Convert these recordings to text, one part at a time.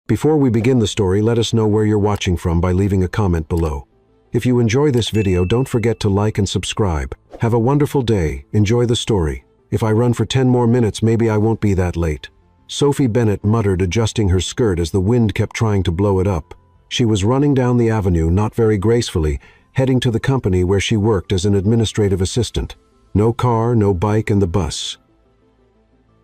Before we begin the story, let us know where you're watching from by leaving a comment below. If you enjoy this video, don't forget to like and subscribe. Have a wonderful day. Enjoy the story. If I run for 10 more minutes, maybe I won't be that late. Sophie Bennett muttered, adjusting her skirt as the wind kept trying to blow it up. She was running down the avenue, not very gracefully, heading to the company where she worked as an administrative assistant. No car, no bike, and the bus.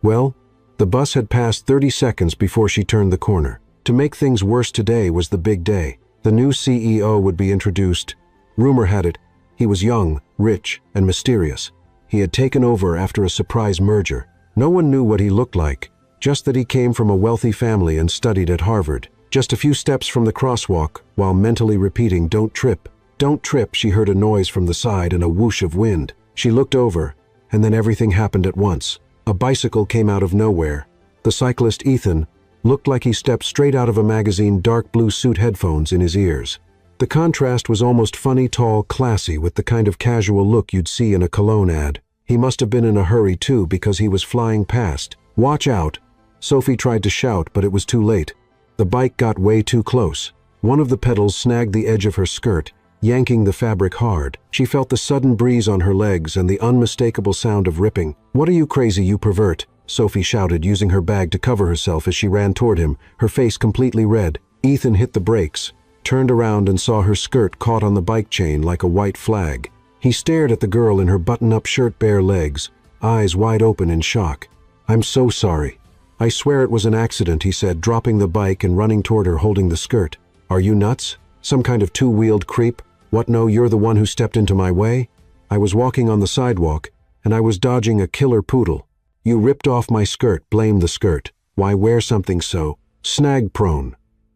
Well, the bus had passed 30 seconds before she turned the corner. To make things worse, today was the big day. The new CEO would be introduced. Rumor had it, he was young, rich, and mysterious. He had taken over after a surprise merger. No one knew what he looked like, just that he came from a wealthy family and studied at Harvard. Just a few steps from the crosswalk, while mentally repeating, "Don't trip, don't trip," she heard a noise from the side and a whoosh of wind. She looked over, and then everything happened at once. A bicycle came out of nowhere. The cyclist Ethan looked like he stepped straight out of a magazine, dark blue suit, headphones in his ears. The contrast was almost funny, tall, classy, with the kind of casual look you'd see in a cologne ad. He must have been in a hurry too, because he was flying past. "Watch out!" Sophie tried to shout, but it was too late. The bike got way too close. One of the pedals snagged the edge of her skirt, yanking the fabric hard. She felt the sudden breeze on her legs and the unmistakable sound of ripping. "What are you, crazy, you pervert?" Sophie shouted, using her bag to cover herself as she ran toward him, her face completely red. Ethan hit the brakes, turned around, and saw her skirt caught on the bike chain like a white flag. He stared at the girl in her button-up shirt, bare legs, eyes wide open in shock. "I'm so sorry. I swear it was an accident," he said, dropping the bike and running toward her holding the skirt. "Are you nuts? Some kind of two-wheeled creep? What, no, you're the one who stepped into my way? I was walking on the sidewalk, and I was dodging a killer poodle. You ripped off my skirt, blame the skirt. Why wear something so snag-prone?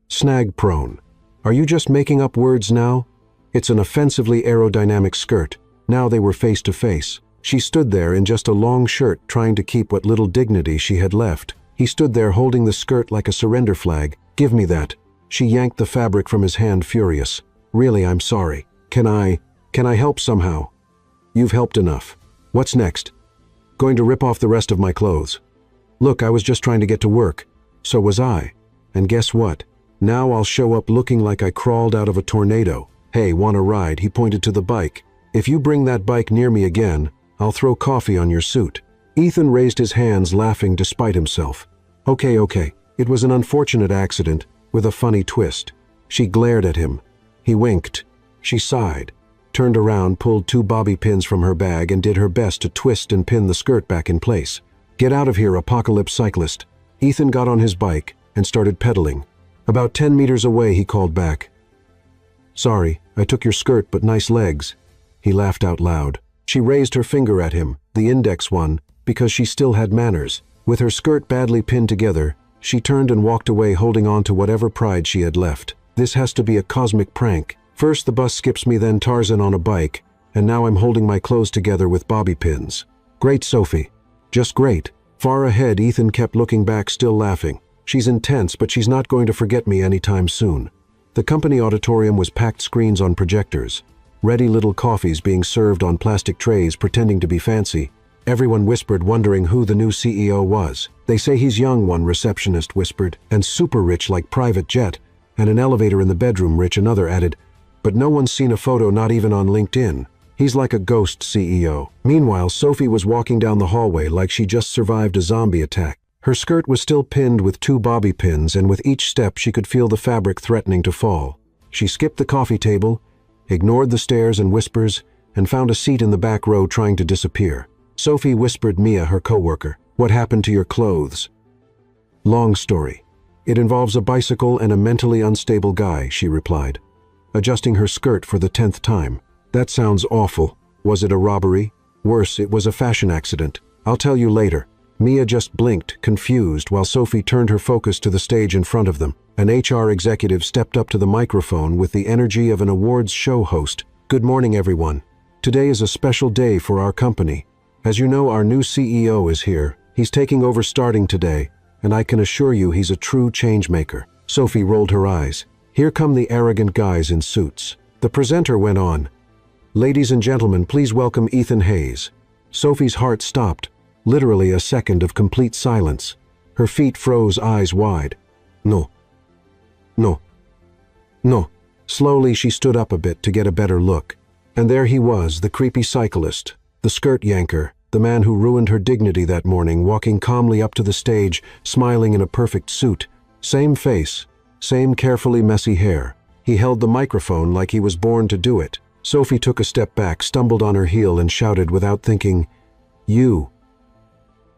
Snag-prone. Are you just making up words now? It's an offensively aerodynamic skirt." Now they were face to face. She stood there in just a long shirt, trying to keep what little dignity she had left. He stood there holding the skirt like a surrender flag. "Give me that." She yanked the fabric from his hand, furious. "Really, I'm sorry. Can I help somehow?" "You've helped enough. What's next? Going to rip off the rest of my clothes?" "Look, I was just trying to get to work." "So was I. And guess what? Now I'll show up looking like I crawled out of a tornado." "Hey, want a ride?" He pointed to the bike. "If you bring that bike near me again, I'll throw coffee on your suit." Ethan raised his hands, laughing despite himself. Okay. It was an unfortunate accident, with a funny twist." She glared at him. He winked. She sighed, turned around, pulled 2 bobby pins from her bag, and did her best to twist and pin the skirt back in place. "Get out of here, apocalypse cyclist." Ethan got on his bike and started pedaling. About 10 meters away, he called back, "Sorry, I took your skirt, but nice legs." He laughed out loud. She raised her finger at him, the index one, because she still had manners. With her skirt badly pinned together, she turned and walked away, holding on to whatever pride she had left. "This has to be a cosmic prank. First the bus skips me, then Tarzan on a bike, and now I'm holding my clothes together with bobby pins. Great, Sophie. Just great." Far ahead, Ethan kept looking back, still laughing. "She's intense, but she's not going to forget me anytime soon." The company auditorium was packed, screens on projectors, ready little coffees being served on plastic trays, pretending to be fancy. Everyone whispered, wondering who the new CEO was. "They say he's young," one receptionist whispered, "and super rich, like private jet, and an elevator in the bedroom rich," another added. "But no one's seen a photo, not even on LinkedIn. He's like a ghost CEO." Meanwhile, Sophie was walking down the hallway like she just survived a zombie attack. Her skirt was still pinned with 2 bobby pins, and with each step she could feel the fabric threatening to fall. She skipped the coffee table, ignored the stares and whispers, and found a seat in the back row, trying to disappear. Sophie whispered Mia, her coworker, "What happened to your clothes?" "Long story. It involves a bicycle and a mentally unstable guy," she replied, adjusting her skirt for the 10th time. "That sounds awful. Was it a robbery? Worse, it was a fashion accident. I'll tell you later." Mia just blinked, confused, while Sophie turned her focus to the stage in front of them. An HR executive stepped up to the microphone with the energy of an awards show host. "Good morning, everyone. Today is a special day for our company. As you know, our new CEO is here. He's taking over starting today, and I can assure you he's a true changemaker." Sophie rolled her eyes. "Here come the arrogant guys in suits." The presenter went on. "Ladies and gentlemen, please welcome Ethan Hayes." Sophie's heart stopped, literally a second of complete silence. Her feet froze, eyes wide. "No, No. No. Slowly she stood up a bit to get a better look. And there he was, the creepy cyclist, the skirt yanker, the man who ruined her dignity that morning, walking calmly up to the stage, smiling in a perfect suit. Same face, same carefully messy hair. He held the microphone like he was born to do it. Sophie took a step back, stumbled on her heel, and shouted without thinking, "You."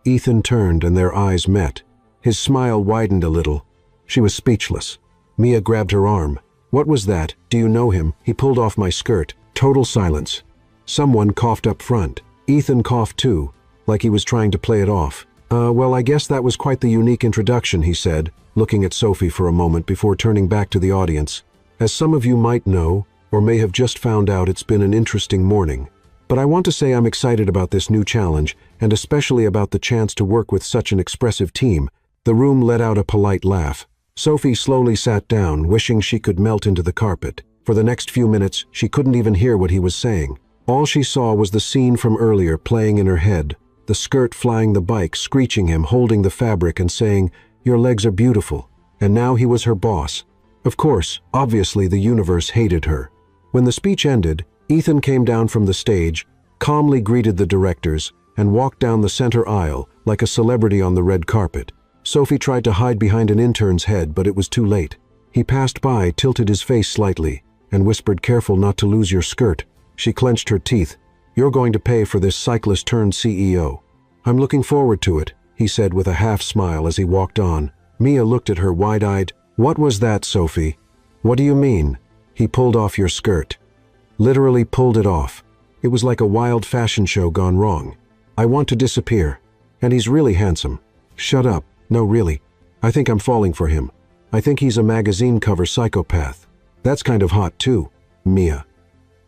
Ethan turned and their eyes met. His smile widened a little. She was speechless. Mia grabbed her arm. "What was that? Do you know him? He pulled off my skirt." Total silence. Someone coughed up front. Ethan coughed too, like he was trying to play it off. Well, I guess that was quite the unique introduction," he said, looking at Sophie for a moment before turning back to the audience. "As some of you might know, or may have just found out, it's been an interesting morning. But I want to say I'm excited about this new challenge, and especially about the chance to work with such an expressive team." The room let out a polite laugh. Sophie slowly sat down, wishing she could melt into the carpet. For the next few minutes, she couldn't even hear what he was saying. All she saw was the scene from earlier playing in her head, the skirt flying the bike, screeching him, holding the fabric and saying, "Your legs are beautiful." And now he was her boss. Of course, obviously the universe hated her. When the speech ended, Ethan came down from the stage, calmly greeted the directors, and walked down the center aisle like a celebrity on the red carpet. Sophie tried to hide behind an intern's head, but it was too late. He passed by, tilted his face slightly, and whispered, "Careful not to lose your skirt." She clenched her teeth. "You're going to pay for this cyclist turned CEO." "I'm looking forward to it," he said with a half smile as he walked on. Mia looked at her wide-eyed. "What was that, Sophie?" "What do you mean?" "He pulled off your skirt." "Literally pulled it off. It was like a wild fashion show gone wrong. I want to disappear. And he's really handsome." "Shut up. No, really. I think I'm falling for him. I think he's a magazine cover psychopath. That's kind of hot too." "Mia."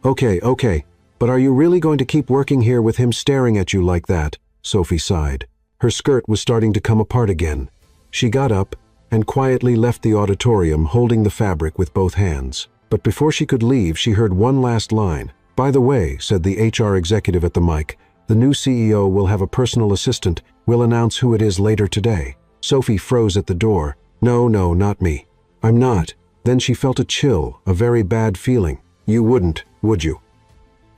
Okay, but are you really going to keep working here with him staring at you like that?" Sophie sighed. Her skirt was starting to come apart again. She got up and quietly left the auditorium, holding the fabric with both hands. But before she could leave, she heard one last line. "By the way," said the HR executive at the mic, "the new CEO will have a personal assistant. We'll announce who it is later today." Sophie froze at the door. No, not me. "I'm not." Then she felt a chill, a very bad feeling. "You wouldn't, would you?"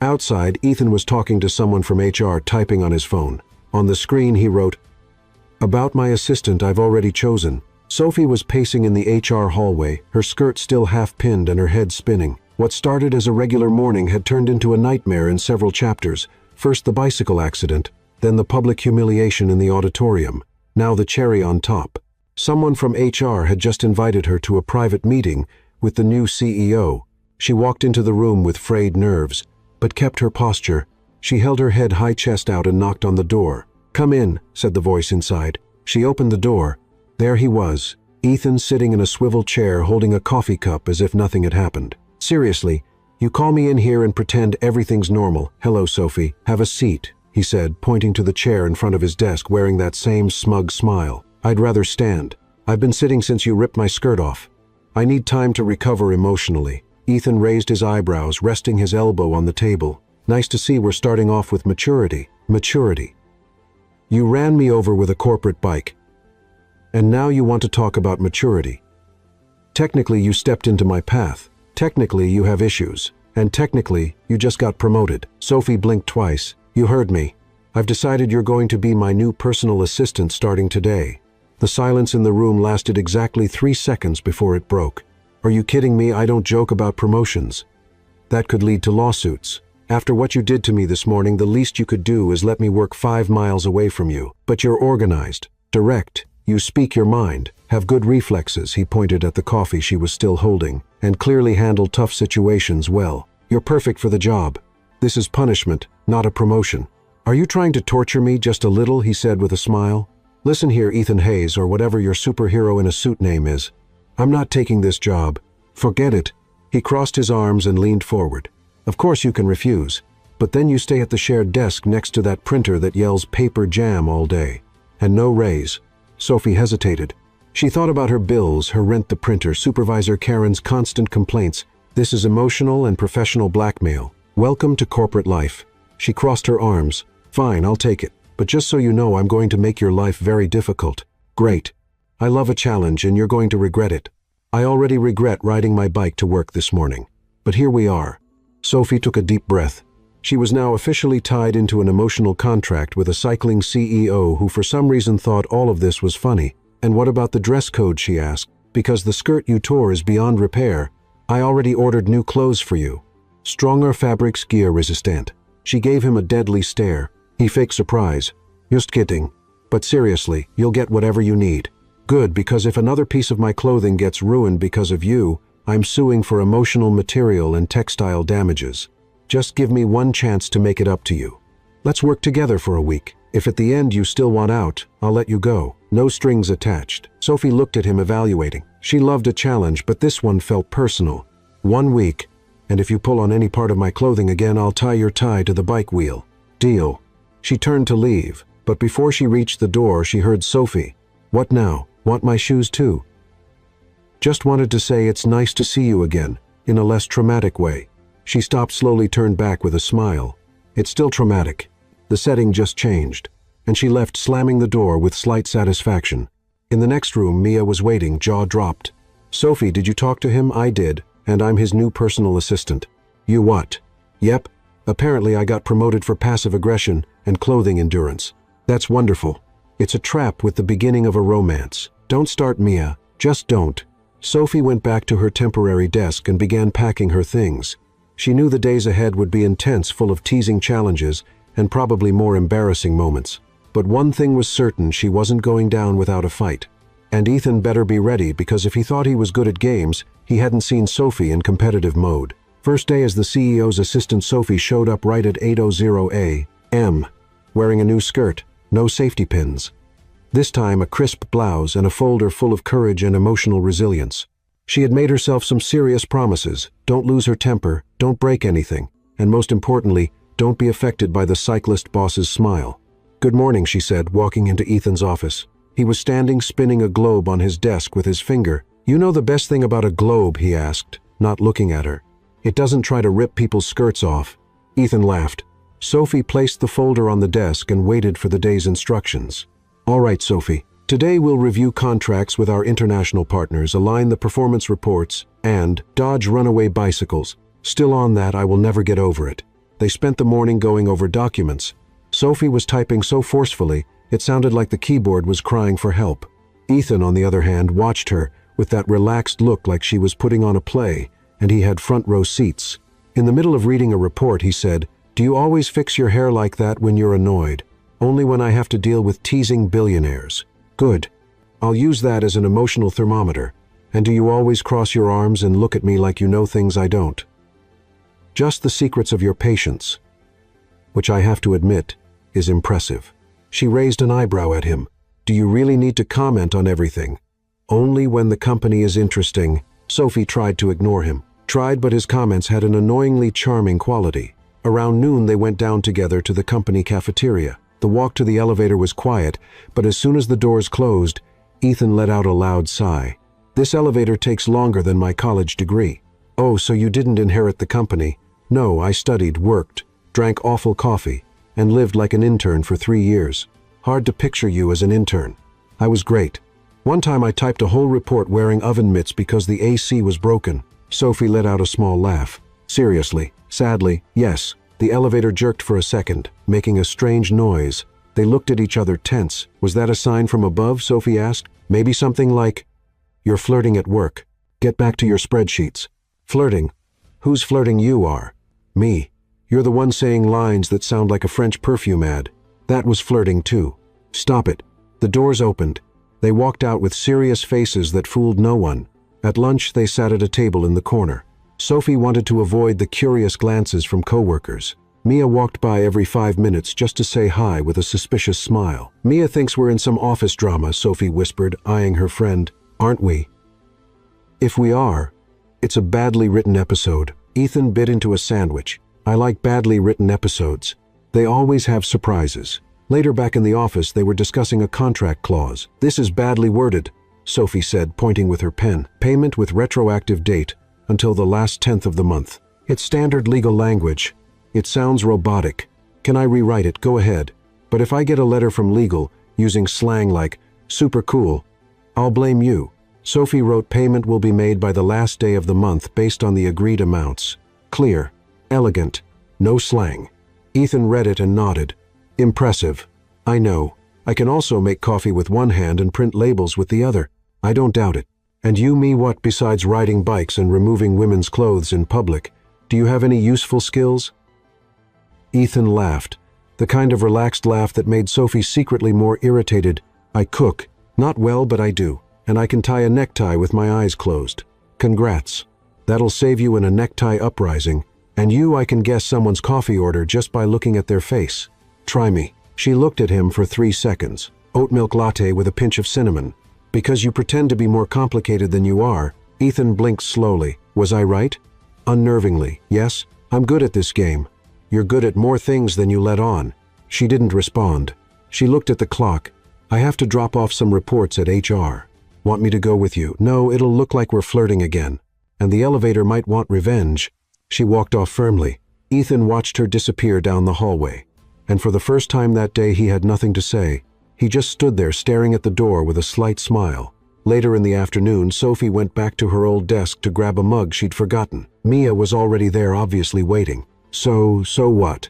Outside, Ethan was talking to someone from HR, typing on his phone. On the screen, he wrote, "About my assistant I've already chosen." Sophie was pacing in the HR hallway, her skirt still half-pinned and her head spinning. What started as a regular morning had turned into a nightmare in several chapters. First the bicycle accident, then the public humiliation in the auditorium. Now the cherry on top. Someone from HR had just invited her to a private meeting with the new CEO. She walked into the room with frayed nerves, but kept her posture. She held her head high, chest out, and knocked on the door. "Come in," said the voice inside. She opened the door. There he was, Ethan, sitting in a swivel chair holding a coffee cup as if nothing had happened. "Seriously, you call me in here and pretend everything's normal. Hello, Sophie. Have a seat," he said, pointing to the chair in front of his desk, wearing that same smug smile. "I'd rather stand. I've been sitting since you ripped my skirt off. I need time to recover emotionally." Ethan raised his eyebrows, resting his elbow on the table. "Nice to see we're starting off with maturity." "Maturity. You ran me over with a corporate bike. And now you want to talk about maturity. Technically, you stepped into my path. Technically, you have issues. And technically, you just got promoted." Sophie blinked twice. "You heard me. I've decided you're going to be my new personal assistant starting today." The silence in the room lasted exactly 3 seconds before it broke. "Are you kidding me? I don't joke about promotions. That could lead to lawsuits. After what you did to me this morning, the least you could do is let me work 5 miles away from you. But you're organized, direct, you speak your mind, have good reflexes," he pointed at the coffee she was still holding, "and clearly handle tough situations well. You're perfect for the job. This is punishment, not a promotion." "Are you trying to torture me just a little?" he said with a smile. "Listen here, Ethan Hayes, or whatever your superhero in a suit name is. I'm not taking this job. Forget it." He crossed his arms and leaned forward. "Of course you can refuse, but then you stay at the shared desk next to that printer that yells paper jam all day. And no raise." Sophie hesitated. She thought about her bills, her rent, the printer, Supervisor Karen's constant complaints. This is emotional and professional blackmail. Welcome to corporate life. She crossed her arms. "Fine, I'll take it. But just so you know, I'm going to make your life very difficult." "Great. I love a challenge, and you're going to regret it." I already regret riding my bike to work this morning. But here we are. Sophie took a deep breath. She was now officially tied into an emotional contract with a cycling CEO who for some reason thought all of this was funny. And what about the dress code, she asked. Because the skirt you tore is beyond repair. I already ordered new clothes for you. Stronger fabrics, gear resistant. She gave him a deadly stare. He faked surprise. Just kidding. But seriously, you'll get whatever you need. Good, because if another piece of my clothing gets ruined because of you, I'm suing for emotional material and textile damages. Just give me one chance to make it up to you. Let's work together for a week. If at the end you still want out, I'll let you go. No strings attached. Sophie looked at him evaluating. She loved a challenge, but this one felt personal. 1 week, and if you pull on any part of my clothing again, I'll tie your tie to the bike wheel. Deal. She turned to leave, but before she reached the door, she heard Sophie. What now? Want my shoes too? Just wanted to say it's nice to see you again, in a less traumatic way. She stopped, slowly turned back with a smile. It's still traumatic. The setting just changed, and she left, slamming the door with slight satisfaction. In the next room, Mia was waiting, jaw dropped. Sophie, did you talk to him? I did, and I'm his new personal assistant. You what? Yep. Apparently I got promoted for passive aggression and clothing endurance. That's wonderful. It's a trap with the beginning of a romance. Don't start, Mia. Just don't. Sophie went back to her temporary desk and began packing her things. She knew the days ahead would be intense, full of teasing challenges and probably more embarrassing moments. But one thing was certain, she wasn't going down without a fight. And Ethan better be ready, because if he thought he was good at games, he hadn't seen Sophie in competitive mode. First day as the CEO's assistant, Sophie showed up right at 8:00 a.m., wearing a new skirt, no safety pins. This time a crisp blouse and a folder full of courage and emotional resilience. She had made herself some serious promises. Don't lose her temper, don't break anything, and most importantly, don't be affected by the cyclist boss's smile. Good morning, she said, walking into Ethan's office. He was standing, spinning a globe on his desk with his finger. You know the best thing about a globe? He asked, not looking at her. It doesn't try to rip people's skirts off. Ethan laughed. Sophie placed the folder on the desk and waited for the day's instructions. All right, Sophie. Today we'll review contracts with our international partners, align the performance reports, and dodge runaway bicycles. Still on that, I will never get over it. They spent the morning going over documents. Sophie was typing so forcefully, it sounded like the keyboard was crying for help. Ethan, on the other hand, watched her with that relaxed look like she was putting on a play, and he had front row seats. In the middle of reading a report, he said, Do you always fix your hair like that when you're annoyed? Only when I have to deal with teasing billionaires. Good. I'll use that as an emotional thermometer. And do you always cross your arms and look at me like you know things I don't? Just the secrets of your patience, which I have to admit is impressive. She raised an eyebrow at him. Do you really need to comment on everything? Only when the company is interesting. Sophie tried to ignore him. Tried, but his comments had an annoyingly charming quality. Around noon, they went down together to the company cafeteria. The walk to the elevator was quiet, but as soon as the doors closed, Ethan let out a loud sigh. This elevator takes longer than my college degree. Oh, so you didn't inherit the company? No, I studied, worked, drank awful coffee, and lived like an intern for 3 years. Hard to picture you as an intern. I was great. One time I typed a whole report wearing oven mitts because the AC was broken. Sophie let out a small laugh. Seriously, sadly, yes. The elevator jerked for a second, making a strange noise. They looked at each other, tense. Was that a sign from above? Sophie asked. Maybe something like, You're flirting at work. Get back to your spreadsheets. Flirting? Who's flirting? You are. Me. You're the one saying lines that sound like a French perfume ad. That was flirting too. Stop it. The doors opened. They walked out with serious faces that fooled no one. At lunch, they sat at a table in the corner. Sophie wanted to avoid the curious glances from coworkers. Mia walked by every 5 minutes just to say hi with a suspicious smile. Mia thinks we're in some office drama, Sophie whispered, eyeing her friend. Aren't we? If we are, it's a badly written episode. Ethan bit into a sandwich. I like badly written episodes. They always have surprises. Later, back in the office, they were discussing a contract clause. This is badly worded, Sophie said, pointing with her pen. Payment with retroactive date until the last 10th of the month. It's standard legal language. It sounds robotic. Can I rewrite it? Go ahead. But if I get a letter from legal using slang like super cool, I'll blame you. Sophie wrote payment will be made by the last day of the month based on the agreed amounts. Clear. Elegant. No slang. Ethan read it and nodded. Impressive. I know. I can also make coffee with one hand and print labels with the other. I don't doubt it. And you, me, what besides riding bikes and removing women's clothes in public? Do you have any useful skills? Ethan laughed, the kind of relaxed laugh that made Sophie secretly more irritated. I cook. Not well, but I do. And I can tie a necktie with my eyes closed. Congrats. That'll save you in a necktie uprising. And you, I can guess someone's coffee order just by looking at their face. Try me. She looked at him for 3 seconds. Oat milk latte with a pinch of cinnamon. Because you pretend to be more complicated than you are. Ethan blinked slowly. Was I right? Unnervingly. Yes, I'm good at this game. You're good at more things than you let on. She didn't respond. She looked at the clock. I have to drop off some reports at HR. Want me to go with you? No, it'll look like we're flirting again. And the elevator might want revenge. She walked off firmly. Ethan watched her disappear down the hallway. And for the first time that day he had nothing to say. He just stood there staring at the door with a slight smile. Later in the afternoon, Sophie went back to her old desk to grab a mug she'd forgotten. Mia was already there, obviously waiting. So what?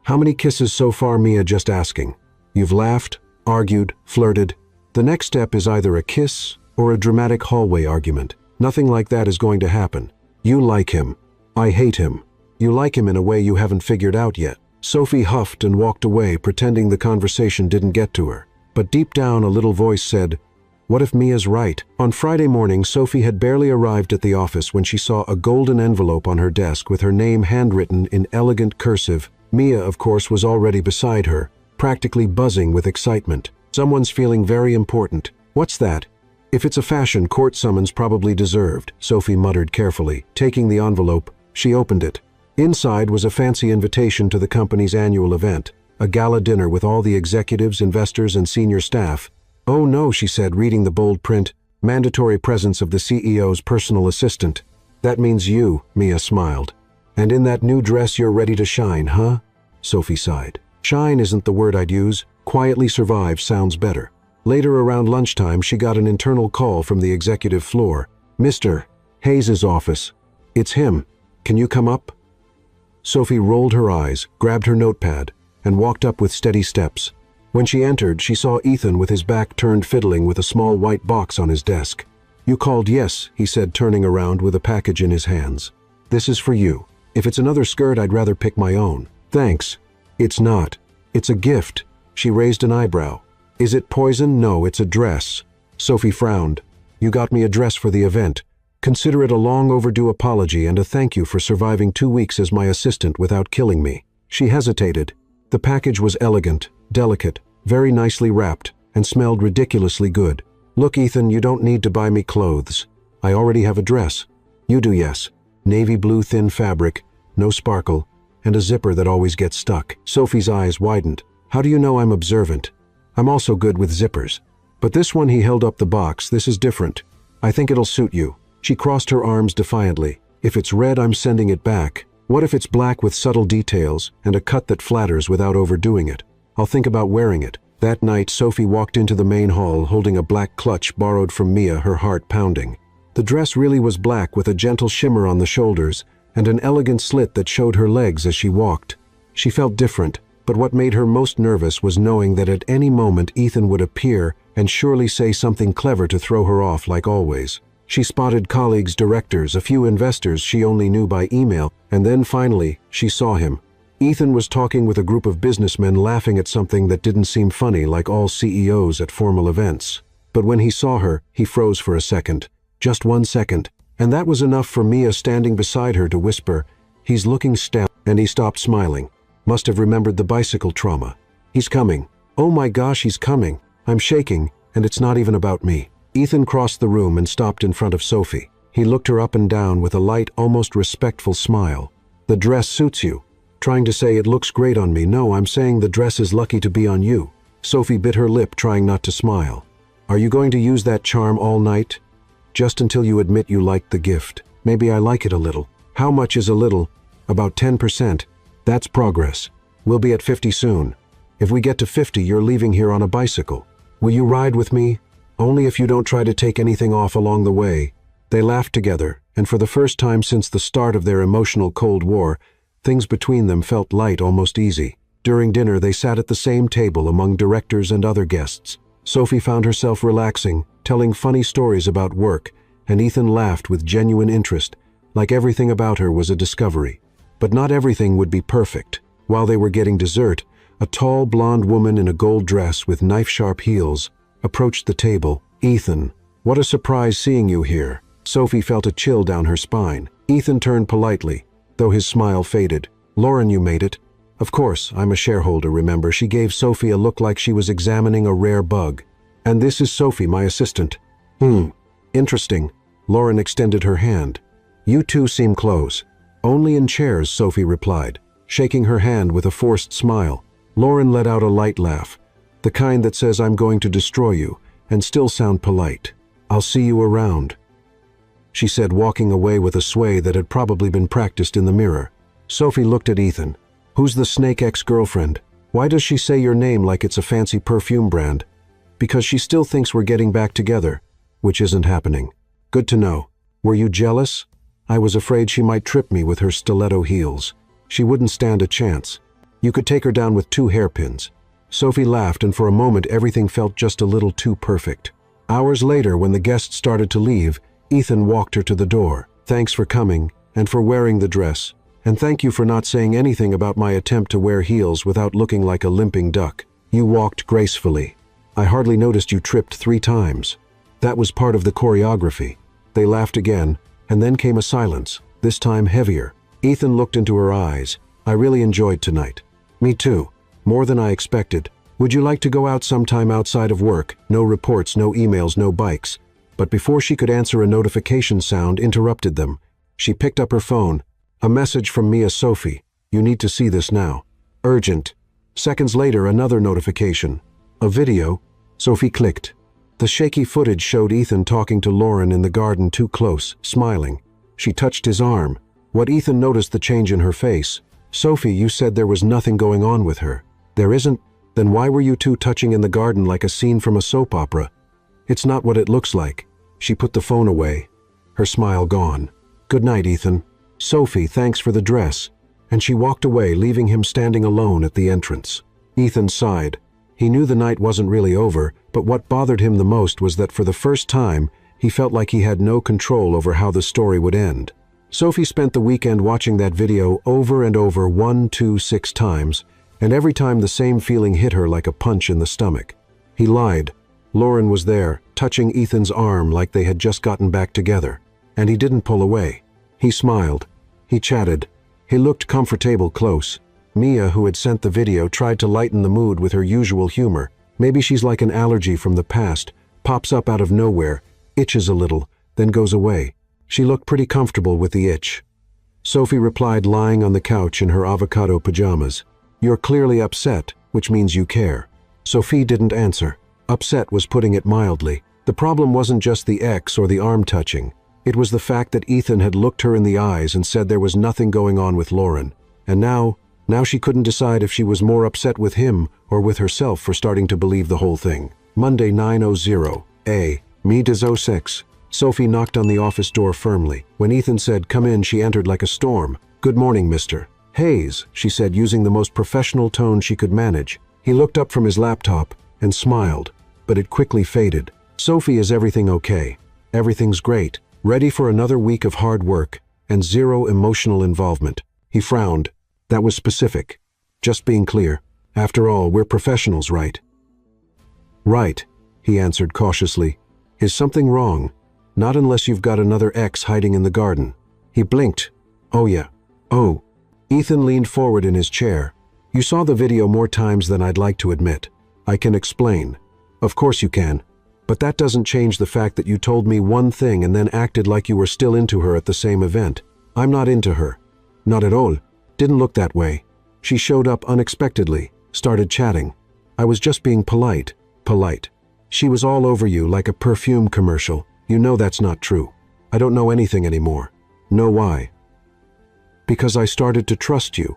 How many kisses so far, Mia? Just asking. You've laughed, argued, flirted. The next step is either a kiss or a dramatic hallway argument. Nothing like that is going to happen. You like him. I hate him. You like him in a way you haven't figured out yet. Sophie huffed and walked away, pretending the conversation didn't get to her. But deep down, a little voice said, what if Mia's right? On Friday morning, Sophie had barely arrived at the office when she saw a golden envelope on her desk with her name handwritten in elegant cursive. Mia, of course, was already beside her, practically buzzing with excitement. Someone's feeling very important. What's that? If it's a fashion, court summons probably deserved, Sophie muttered carefully. Taking the envelope, she opened it. Inside was a fancy invitation to the company's annual event, a gala dinner with all the executives, investors, and senior staff. Oh no, she said, reading the bold print, mandatory presence of the CEO's personal assistant. That means you, Mia smiled. And in that new dress you're ready to shine, huh? Sophie sighed. Shine isn't the word I'd use. Quietly survive sounds better. Later around lunchtime, she got an internal call from the executive floor. Mr. Hayes's office. It's him. Can you come up? Sophie rolled her eyes, grabbed her notepad, and walked up with steady steps. When she entered, she saw Ethan with his back turned fiddling with a small white box on his desk. You called? Yes, he said, turning around with a package in his hands. This is for you. If it's another skirt, I'd rather pick my own. Thanks. It's not. It's a gift. She raised an eyebrow. Is it poison? No, it's a dress. Sophie frowned. You got me a dress for the event. Consider it a long overdue apology and a thank you for surviving 2 weeks as my assistant without killing me. She hesitated. The package was elegant, delicate, very nicely wrapped, and smelled ridiculously good. Look, Ethan, you don't need to buy me clothes. I already have a dress. You do, yes. Navy blue thin fabric, no sparkle, and a zipper that always gets stuck. Sophie's eyes widened. How do you know I'm observant? I'm also good with zippers. But this one, he held up the box, this is different. I think it'll suit you. She crossed her arms defiantly. If it's red, I'm sending it back. What if it's black with subtle details and a cut that flatters without overdoing it? I'll think about wearing it. That night, Sophie walked into the main hall holding a black clutch borrowed from Mia, her heart pounding. The dress really was black with a gentle shimmer on the shoulders and an elegant slit that showed her legs as she walked. She felt different, but what made her most nervous was knowing that at any moment Ethan would appear and surely say something clever to throw her off like always. She spotted colleagues, directors, a few investors she only knew by email, and then finally, she saw him. Ethan was talking with a group of businessmen, laughing at something that didn't seem funny, like all CEOs at formal events. But when he saw her, he froze for a second. Just 1 second. And that was enough for Mia, standing beside her, to whisper, "He's looking stout," and he stopped smiling. Must have remembered the bicycle trauma. He's coming. Oh my gosh, he's coming. I'm shaking, and it's not even about me. Ethan crossed the room and stopped in front of Sophie. He looked her up and down with a light, almost respectful smile. The dress suits you. Trying to say it looks great on me. No, I'm saying the dress is lucky to be on you. Sophie bit her lip, trying not to smile. Are you going to use that charm all night? Just until you admit you liked the gift. Maybe I like it a little. How much is a little? About 10%. That's progress. We'll be at 50 soon. If we get to 50, you're leaving here on a bicycle. Will you ride with me? Only if you don't try to take anything off along the way." They laughed together, and for the first time since the start of their emotional Cold War, things between them felt light, almost easy. During dinner, they sat at the same table among directors and other guests. Sophie found herself relaxing, telling funny stories about work, and Ethan laughed with genuine interest, like everything about her was a discovery. But not everything would be perfect. While they were getting dessert, a tall blonde woman in a gold dress with knife-sharp heels approached the table. "Ethan, what a surprise seeing you here." Sophie felt a chill down her spine. Ethan turned politely, though his smile faded. "Lauren, you made it." "Of course, I'm a shareholder, remember." She gave Sophie a look like she was examining a rare bug. "And this is Sophie, my assistant." Interesting." Lauren extended her hand. "You two seem close." "Only in chairs," Sophie replied, shaking her hand with a forced smile. Lauren let out a light laugh, the kind that says "I'm going to destroy you," and still sound polite. "I'll see you around," she said, walking away with a sway that had probably been practiced in the mirror. Sophie looked at Ethan. "Who's the snake ex-girlfriend? Why does she say your name like it's a fancy perfume brand?" "Because she still thinks we're getting back together, which isn't happening." "Good to know. Were you jealous?" "I was afraid she might trip me with her stiletto heels. She wouldn't stand a chance. You could take her down with 2 hairpins." Sophie laughed, and for a moment everything felt just a little too perfect. Hours later, when the guests started to leave, Ethan walked her to the door. "Thanks for coming, and for wearing the dress. And thank you for not saying anything about my attempt to wear heels without looking like a limping duck. You walked gracefully. I hardly noticed you tripped 3 times. That was part of the choreography." They laughed again, and then came a silence, this time heavier. Ethan looked into her eyes. "I really enjoyed tonight." "Me too. More than I expected. Would you like to go out sometime outside of work? No reports, no emails, no bikes." But before she could answer, a notification sound interrupted them. She picked up her phone. A message from Mia. "Sophie, you need to see this now. Urgent." Seconds later, another notification. "A video?" Sophie clicked. The shaky footage showed Ethan talking to Lauren in the garden, too close, smiling. She touched his arm. What Ethan noticed the change in her face. "Sophie, you said there was nothing going on with her." "There isn't? Then why were you two touching in the garden like a scene from a soap opera?" "It's not what it looks like." She put the phone away, her smile gone. "Good night, Ethan." "Sophie, thanks for the dress." And she walked away, leaving him standing alone at the entrance. Ethan sighed. He knew the night wasn't really over, but what bothered him the most was that for the first time, he felt like he had no control over how the story would end. Sophie spent the weekend watching that video over and over 1, 2, 6 times, and every time the same feeling hit her like a punch in the stomach. He lied. Lauren was there, touching Ethan's arm like they had just gotten back together, and he didn't pull away. He smiled. He chatted. He looked comfortable close. Mia, who had sent the video, tried to lighten the mood with her usual humor. Maybe she's like an allergy from the past, pops up out of nowhere, itches a little, then goes away. She looked pretty comfortable with the itch. Sophie replied, lying on the couch in her avocado pajamas. "You're clearly upset, which means you care." Sophie didn't answer. Upset was putting it mildly. The problem wasn't just the ex or the arm touching. It was the fact that Ethan had looked her in the eyes and said there was nothing going on with Lauren. And now she couldn't decide if she was more upset with him or with herself for starting to believe the whole thing. Monday, 9:00 A. Me des 06. Sophie knocked on the office door firmly. When Ethan said, "Come in," she entered like a storm. "Good morning, Mr. Hayes," she said, using the most professional tone she could manage. He looked up from his laptop and smiled, but it quickly faded. "Sophie, is everything okay?" "Everything's great. Ready for another week of hard work and zero emotional involvement." He frowned. That was specific. Just being clear. After all, we're professionals, right? "Right," he answered cautiously. "Is something wrong?" "Not unless you've got another ex hiding in the garden." He blinked. "Oh yeah. Oh." Ethan leaned forward in his chair. "You saw the video more times than I'd like to admit. I can explain." "Of course you can. But that doesn't change the fact that you told me one thing and then acted like you were still into her at the same event. I'm not into her. Not at all. Didn't look that way. She showed up unexpectedly, started chatting. I was just being polite. Polite. She was all over you like a perfume commercial. You know that's not true. I don't know anything anymore. Know why? Because I started to trust you.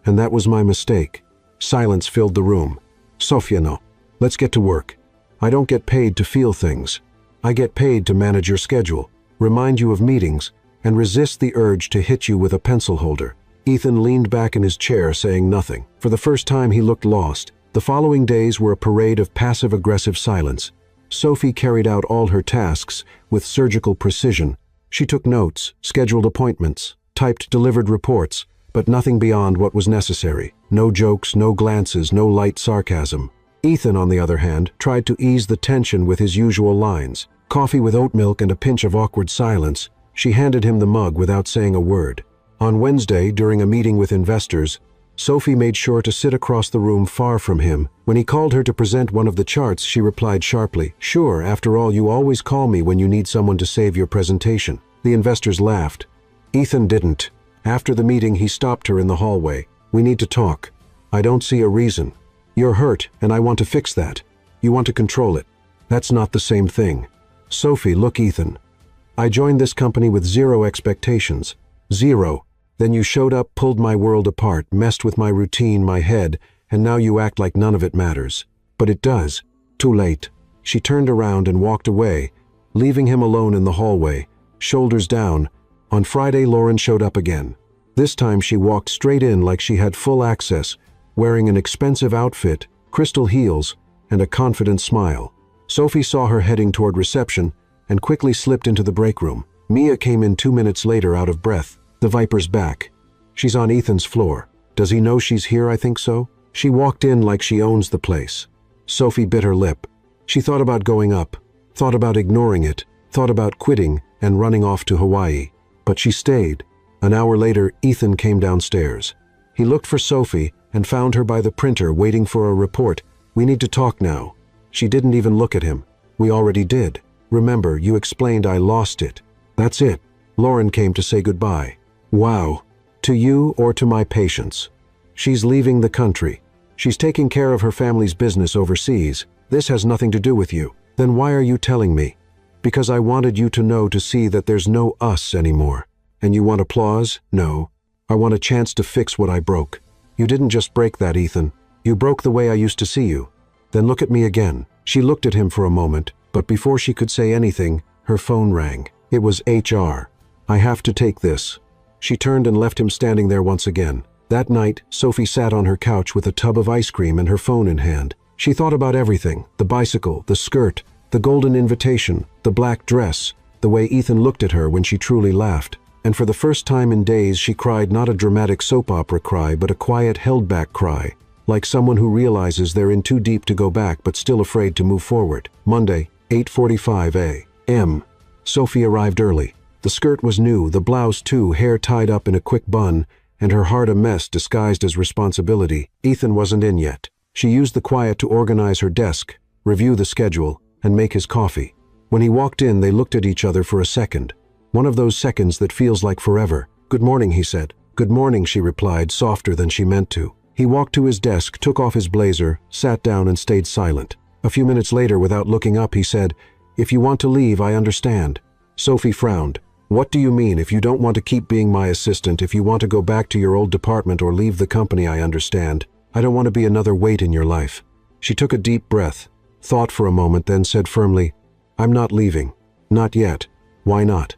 And that was my mistake." Silence filled the room. "Sofia, no. Let's get to work." I don't get paid to feel things. I get paid to manage your schedule, remind you of meetings, and resist the urge to hit you with a pencil holder." Ethan leaned back in his chair, saying nothing. For the first time, he looked lost. The following days were a parade of passive-aggressive silence. Sophie carried out all her tasks with surgical precision. She took notes, scheduled appointments, typed delivered reports, but nothing beyond what was necessary. No jokes, no glances, no light sarcasm. Ethan, on the other hand, tried to ease the tension with his usual lines. Coffee with oat milk and a pinch of awkward silence. She handed him the mug without saying a word. On Wednesday, during a meeting with investors, Sophie made sure to sit across the room far from him. When he called her to present one of the charts, she replied sharply, "Sure, after all, you always call me when you need someone to save your presentation." The investors laughed. Ethan didn't. After the meeting, he stopped her in the hallway. "We need to talk. I don't see a reason. You're hurt, and I want to fix that. You want to control it. That's not the same thing." "Sophie, look, Ethan. I joined this company with zero expectations. Zero. Then you showed up, pulled my world apart, messed with my routine, my head, and now you act like none of it matters. But it does. Too late." She turned around and walked away, leaving him alone in the hallway, shoulders down. On Friday, Lauren showed up again. This time she walked straight in like she had full access, wearing an expensive outfit, crystal heels, and a confident smile. Sophie saw her heading toward reception and quickly slipped into the break room. Mia came in 2 minutes later, out of breath. "The Viper's back. She's on Ethan's floor. Does he know she's here? I think so." She walked in like she owns the place. Sophie bit her lip. She thought about going up, thought about ignoring it, thought about quitting and running off to Hawaii. But she stayed. An hour later, Ethan came downstairs. He looked for Sophie and found her by the printer waiting for a report. "We need to talk now." She didn't even look at him. "We already did. Remember, you explained I lost it. That's it." Lauren came to say goodbye. "Wow. To you or to my patients. She's leaving the country. She's taking care of her family's business overseas. This has nothing to do with you." "Then why are you telling me?" "Because I wanted you to know, to see that there's no us anymore." "And you want applause?" "No. I want a chance to fix what I broke." "You didn't just break that, Ethan. You broke the way I used to see you." "Then look at me again." She looked at him for a moment, but before she could say anything, her phone rang. It was HR. "I have to take this." She turned and left him standing there once again. That night, Sophie sat on her couch with a tub of ice cream and her phone in hand. She thought about everything: the bicycle, the skirt, the golden invitation, the black dress, the way Ethan looked at her when she truly laughed. And for the first time in days, she cried, not a dramatic soap opera cry, but a quiet, held-back cry, like someone who realizes they're in too deep to go back but still afraid to move forward. Monday, 8:45 a.m. Sophie arrived early. The skirt was new, the blouse too, hair tied up in a quick bun, and her heart a mess disguised as responsibility. Ethan wasn't in yet. She used the quiet to organize her desk, review the schedule, and make his coffee. When he walked in, they looked at each other for a second. One of those seconds that feels like forever. "Good morning," he said. "Good morning," she replied, softer than she meant to. He walked to his desk, took off his blazer, sat down and stayed silent. A few minutes later, without looking up, he said, "If you want to leave, I understand." Sophie frowned. "What do you mean? If you don't want to keep being my assistant, if you want to go back to your old department or leave the company, I understand. I don't want to be another weight in your life." She took a deep breath, thought for a moment, then said firmly, "I'm not leaving. Not yet." "Why not?"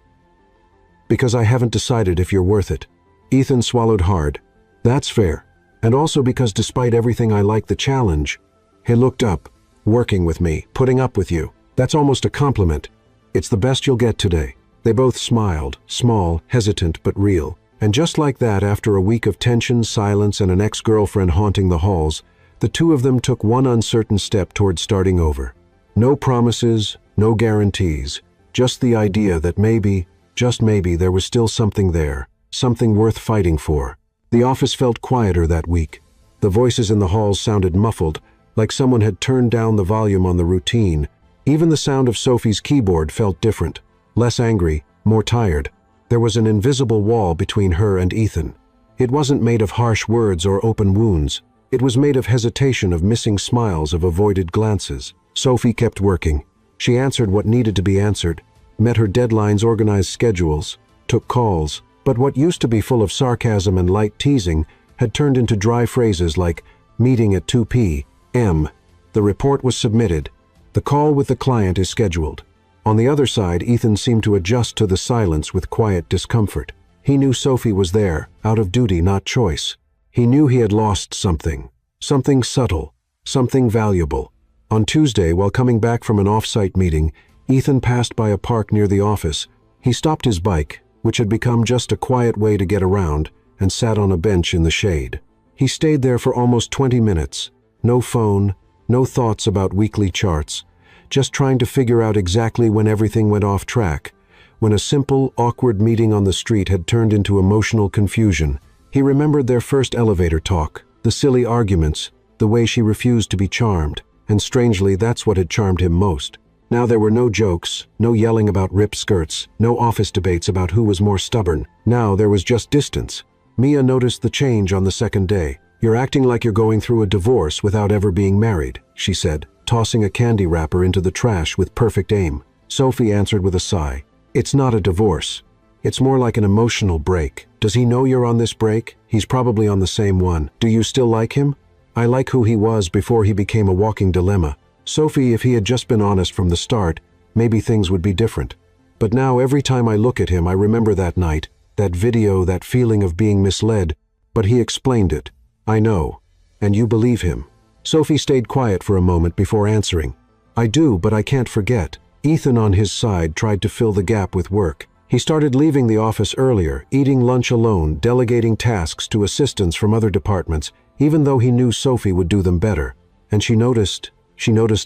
"Because I haven't decided if you're worth it." Ethan swallowed hard. "That's fair. And also because despite everything, I like the challenge." He looked up. "Working with me, putting up with you. That's almost a compliment. It's the best you'll get today." They both smiled, small, hesitant, but real. And just like that, after a week of tension, silence, and an ex-girlfriend haunting the halls, the two of them took one uncertain step toward starting over. No promises, no guarantees, just the idea that maybe, just maybe, there was still something there, something worth fighting for. The office felt quieter that week. The voices in the halls sounded muffled, like someone had turned down the volume on the routine. Even the sound of Sophie's keyboard felt different. Less angry, more tired. There was an invisible wall between her and Ethan. It wasn't made of harsh words or open wounds. It was made of hesitation, of missing smiles, of avoided glances. Sophie kept working. She answered what needed to be answered, met her deadlines, organized schedules, took calls. But what used to be full of sarcasm and light teasing had turned into dry phrases like, "meeting at 2 p.m." The report was submitted. The call with the client is scheduled. On the other side, Ethan seemed to adjust to the silence with quiet discomfort. He knew Sophie was there, out of duty, not choice. He knew he had lost something. Something subtle. Something valuable. On Tuesday, while coming back from an off-site meeting, Ethan passed by a park near the office. He stopped his bike, which had become just a quiet way to get around, and sat on a bench in the shade. He stayed there for almost 20 minutes. No phone, no thoughts about weekly charts, just trying to figure out exactly when everything went off track, when a simple, awkward meeting on the street had turned into emotional confusion. He remembered their first elevator talk, the silly arguments, the way she refused to be charmed, and strangely, that's what had charmed him most. Now there were no jokes, no yelling about ripped skirts, no office debates about who was more stubborn. Now there was just distance. Mia noticed the change on the second day. "You're acting like you're going through a divorce without ever being married," she said, tossing a candy wrapper into the trash with perfect aim. Sophie answered with a sigh. "It's not a divorce. It's more like an emotional break. Does he know you're on this break? He's probably on the same one. Do you still like him?" "I like who he was before he became a walking dilemma." Sophie, if he had just been honest from the start, maybe things would be different. But now every time I look at him, I remember that night, that video, that feeling of being misled. But he explained it. "I know. And you believe him." Sophie stayed quiet for a moment before answering. "I do, but I can't forget." Ethan, on his side, tried to fill the gap with work. He started leaving the office earlier, eating lunch alone, delegating tasks to assistants from other departments, even though he knew Sophie would do them better. And she noticed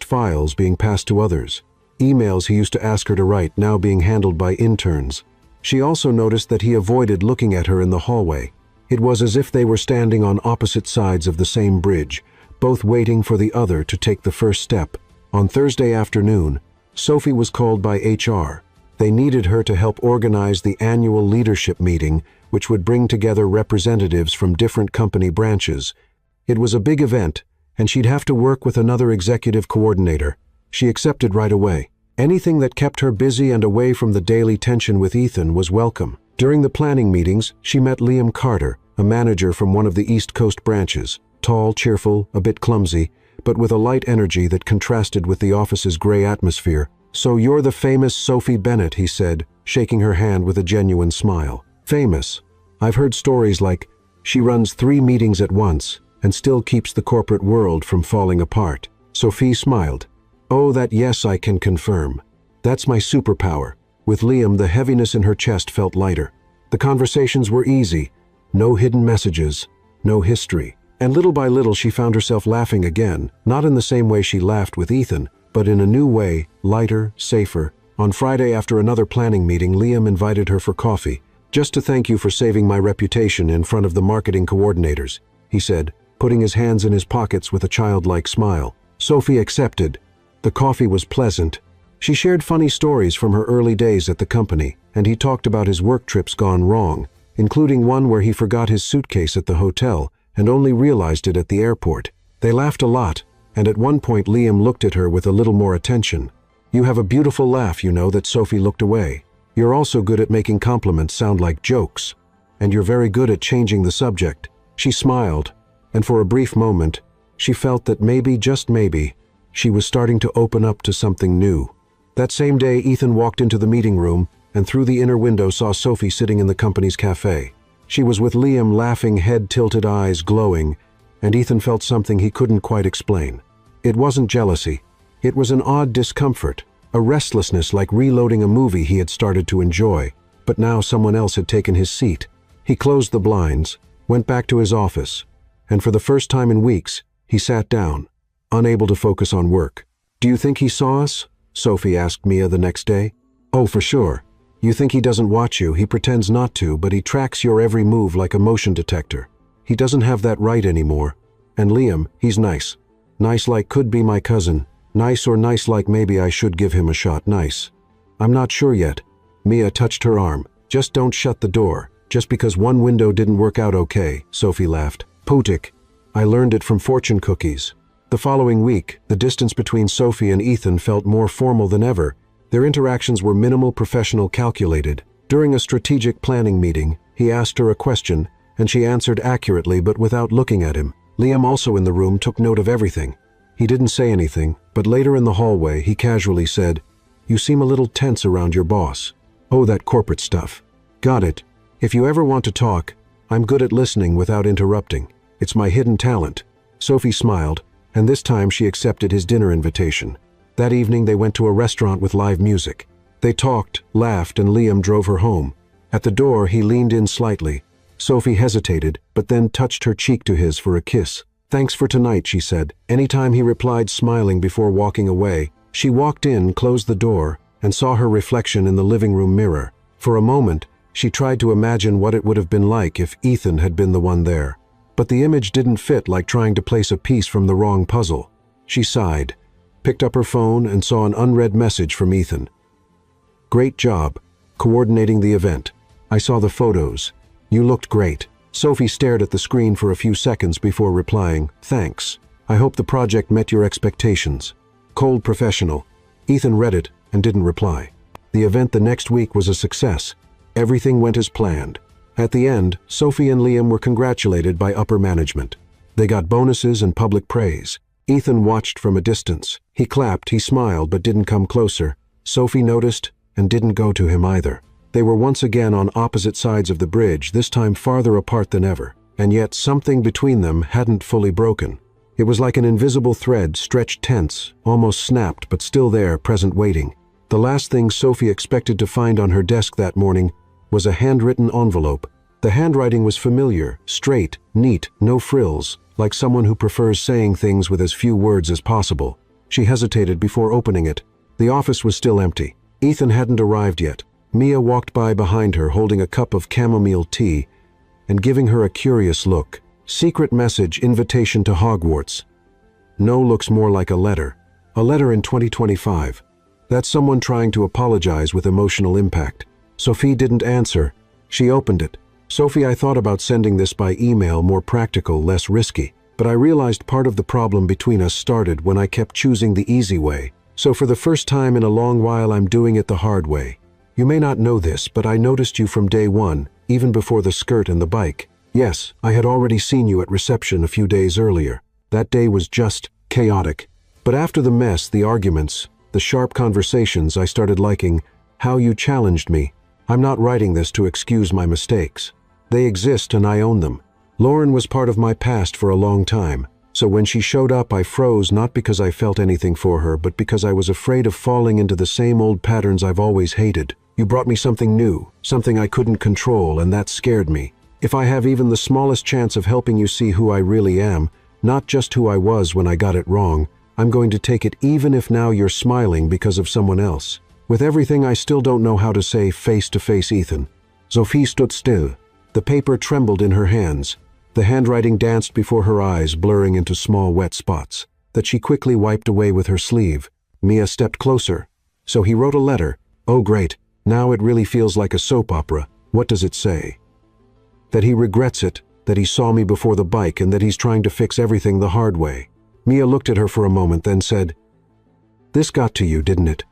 files being passed to others. Emails he used to ask her to write now being handled by interns. She also noticed that he avoided looking at her in the hallway. It was as if they were standing on opposite sides of the same bridge, both waiting for the other to take the first step. On Thursday afternoon, Sophie was called by HR. They needed her to help organize the annual leadership meeting, which would bring together representatives from different company branches. It was a big event, and she'd have to work with another executive coordinator. She accepted right away. Anything that kept her busy and away from the daily tension with Ethan was welcome. During the planning meetings, she met Liam Carter, a manager from one of the East Coast branches. Tall, cheerful, a bit clumsy, but with a light energy that contrasted with the office's gray atmosphere. "So you're the famous Sophie Bennett," he said, shaking her hand with a genuine smile. "Famous? I've heard stories like, she runs 3 meetings at once and still keeps the corporate world from falling apart." Sophie smiled. "Oh, that, yes, I can confirm. That's my superpower." With Liam, the heaviness in her chest felt lighter. The conversations were easy. No hidden messages, no history. And little by little she found herself laughing again, not in the same way she laughed with Ethan, but in a new way, lighter, safer. On Friday, after another planning meeting, Liam invited her for coffee. "Just to thank you for saving my reputation in front of the marketing coordinators," he said, putting his hands in his pockets with a childlike smile. Sophie accepted. The coffee was pleasant. She shared funny stories from her early days at the company, and he talked about his work trips gone wrong, including one where he forgot his suitcase at the hotel and only realized it at the airport. They laughed a lot, and at one point Liam looked at her with a little more attention. "You have a beautiful laugh, you know," that Sophie looked away. "You're also good at making compliments sound like jokes. And you're very good at changing the subject." She smiled, and for a brief moment, she felt that maybe, just maybe, she was starting to open up to something new. That same day, Ethan walked into the meeting room and through the inner window saw Sophie sitting in the company's cafe. She was with Liam, laughing, head-tilted, eyes glowing, and Ethan felt something he couldn't quite explain. It wasn't jealousy. It was an odd discomfort, a restlessness like reloading a movie he had started to enjoy, but now someone else had taken his seat. He closed the blinds, went back to his office, and for the first time in weeks, he sat down, unable to focus on work. "Do you think he saw us?" Sophie asked Mia the next day. "Oh, for sure. You think he doesn't watch you, he pretends not to, but he tracks your every move like a motion detector. He doesn't have that right anymore. And Liam, he's nice. Nice like could be my cousin. Nice or nice like maybe I should give him a shot. Nice. I'm not sure yet." Mia touched her arm. "Just don't shut the door. Just because one window didn't work out okay," Sophie laughed. "Putik. I learned it from fortune cookies." The following week, the distance between Sophie and Ethan felt more formal than ever. Their interactions were minimal, professional, calculated. During a strategic planning meeting, he asked her a question, and she answered accurately but without looking at him. Liam, also in the room, took note of everything. He didn't say anything, but later in the hallway, he casually said, "You seem a little tense around your boss." "Oh, that corporate stuff." "Got it. If you ever want to talk, I'm good at listening without interrupting. It's my hidden talent." Sophie smiled, and this time she accepted his dinner invitation. That evening they went to a restaurant with live music. They talked, laughed, and Liam drove her home. At the door, he leaned in slightly. Sophie hesitated, but then touched her cheek to his for a kiss. "Thanks for tonight," she said. Anytime he replied, smiling before walking away. She walked in, closed the door, and saw her reflection in the living room mirror. For a moment, she tried to imagine what it would have been like if Ethan had been the one there. But the image didn't fit, like trying to place a piece from the wrong puzzle. She sighed, picked up her phone, and saw an unread message from Ethan. "Great job, coordinating the event. I saw the photos. You looked great." Sophie stared at the screen for a few seconds before replying, "Thanks. I hope the project met your expectations." Cold professional. Ethan read it and didn't reply. The event the next week was a success. Everything went as planned. At the end, Sophie and Liam were congratulated by upper management. They got bonuses and public praise. Ethan watched from a distance. He clapped, he smiled, but didn't come closer. Sophie noticed and didn't go to him either. They were once again on opposite sides of the bridge, this time farther apart than ever. And yet something between them hadn't fully broken. It was like an invisible thread, stretched tense, almost snapped, but still there, present waiting. The last thing Sophie expected to find on her desk that morning was a handwritten envelope. The handwriting was familiar, straight, neat, no frills, like someone who prefers saying things with as few words as possible. She hesitated before opening it. The office was still empty. Ethan hadn't arrived yet. Mia walked by behind her holding a cup of chamomile tea and giving her a curious look. Secret message, invitation to Hogwarts. No looks more like a letter. A letter in 2025. That's someone trying to apologize with emotional impact. Sophie didn't answer. She opened it. "Sophie, I thought about sending this by email, more practical, less risky. But I realized part of the problem between us started when I kept choosing the easy way. So for the first time in a long while, I'm doing it the hard way. You may not know this, but I noticed you from day one, even before the skirt and the bike. Yes, I had already seen you at reception a few days earlier. That day was just chaotic. But after the mess, the arguments, the sharp conversations, I started liking how you challenged me. I'm not writing this to excuse my mistakes. They exist and I own them. Lauren was part of my past for a long time. So when she showed up, I froze, not because I felt anything for her, but because I was afraid of falling into the same old patterns I've always hated. You brought me something new, something I couldn't control, and that scared me. If I have even the smallest chance of helping you see who I really am, not just who I was when I got it wrong, I'm going to take it, even if now you're smiling because of someone else. With everything, I still don't know how to say face to face, Ethan." Sophie stood still. The paper trembled in her hands. The handwriting danced before her eyes, blurring into small wet spots that she quickly wiped away with her sleeve. Mia stepped closer. "So he wrote a letter. Oh, great. Now it really feels like a soap opera. What does it say?" "That he regrets it, that he saw me before the bike, and that he's trying to fix everything the hard way." Mia looked at her for a moment, then said, "This got to you, didn't it?"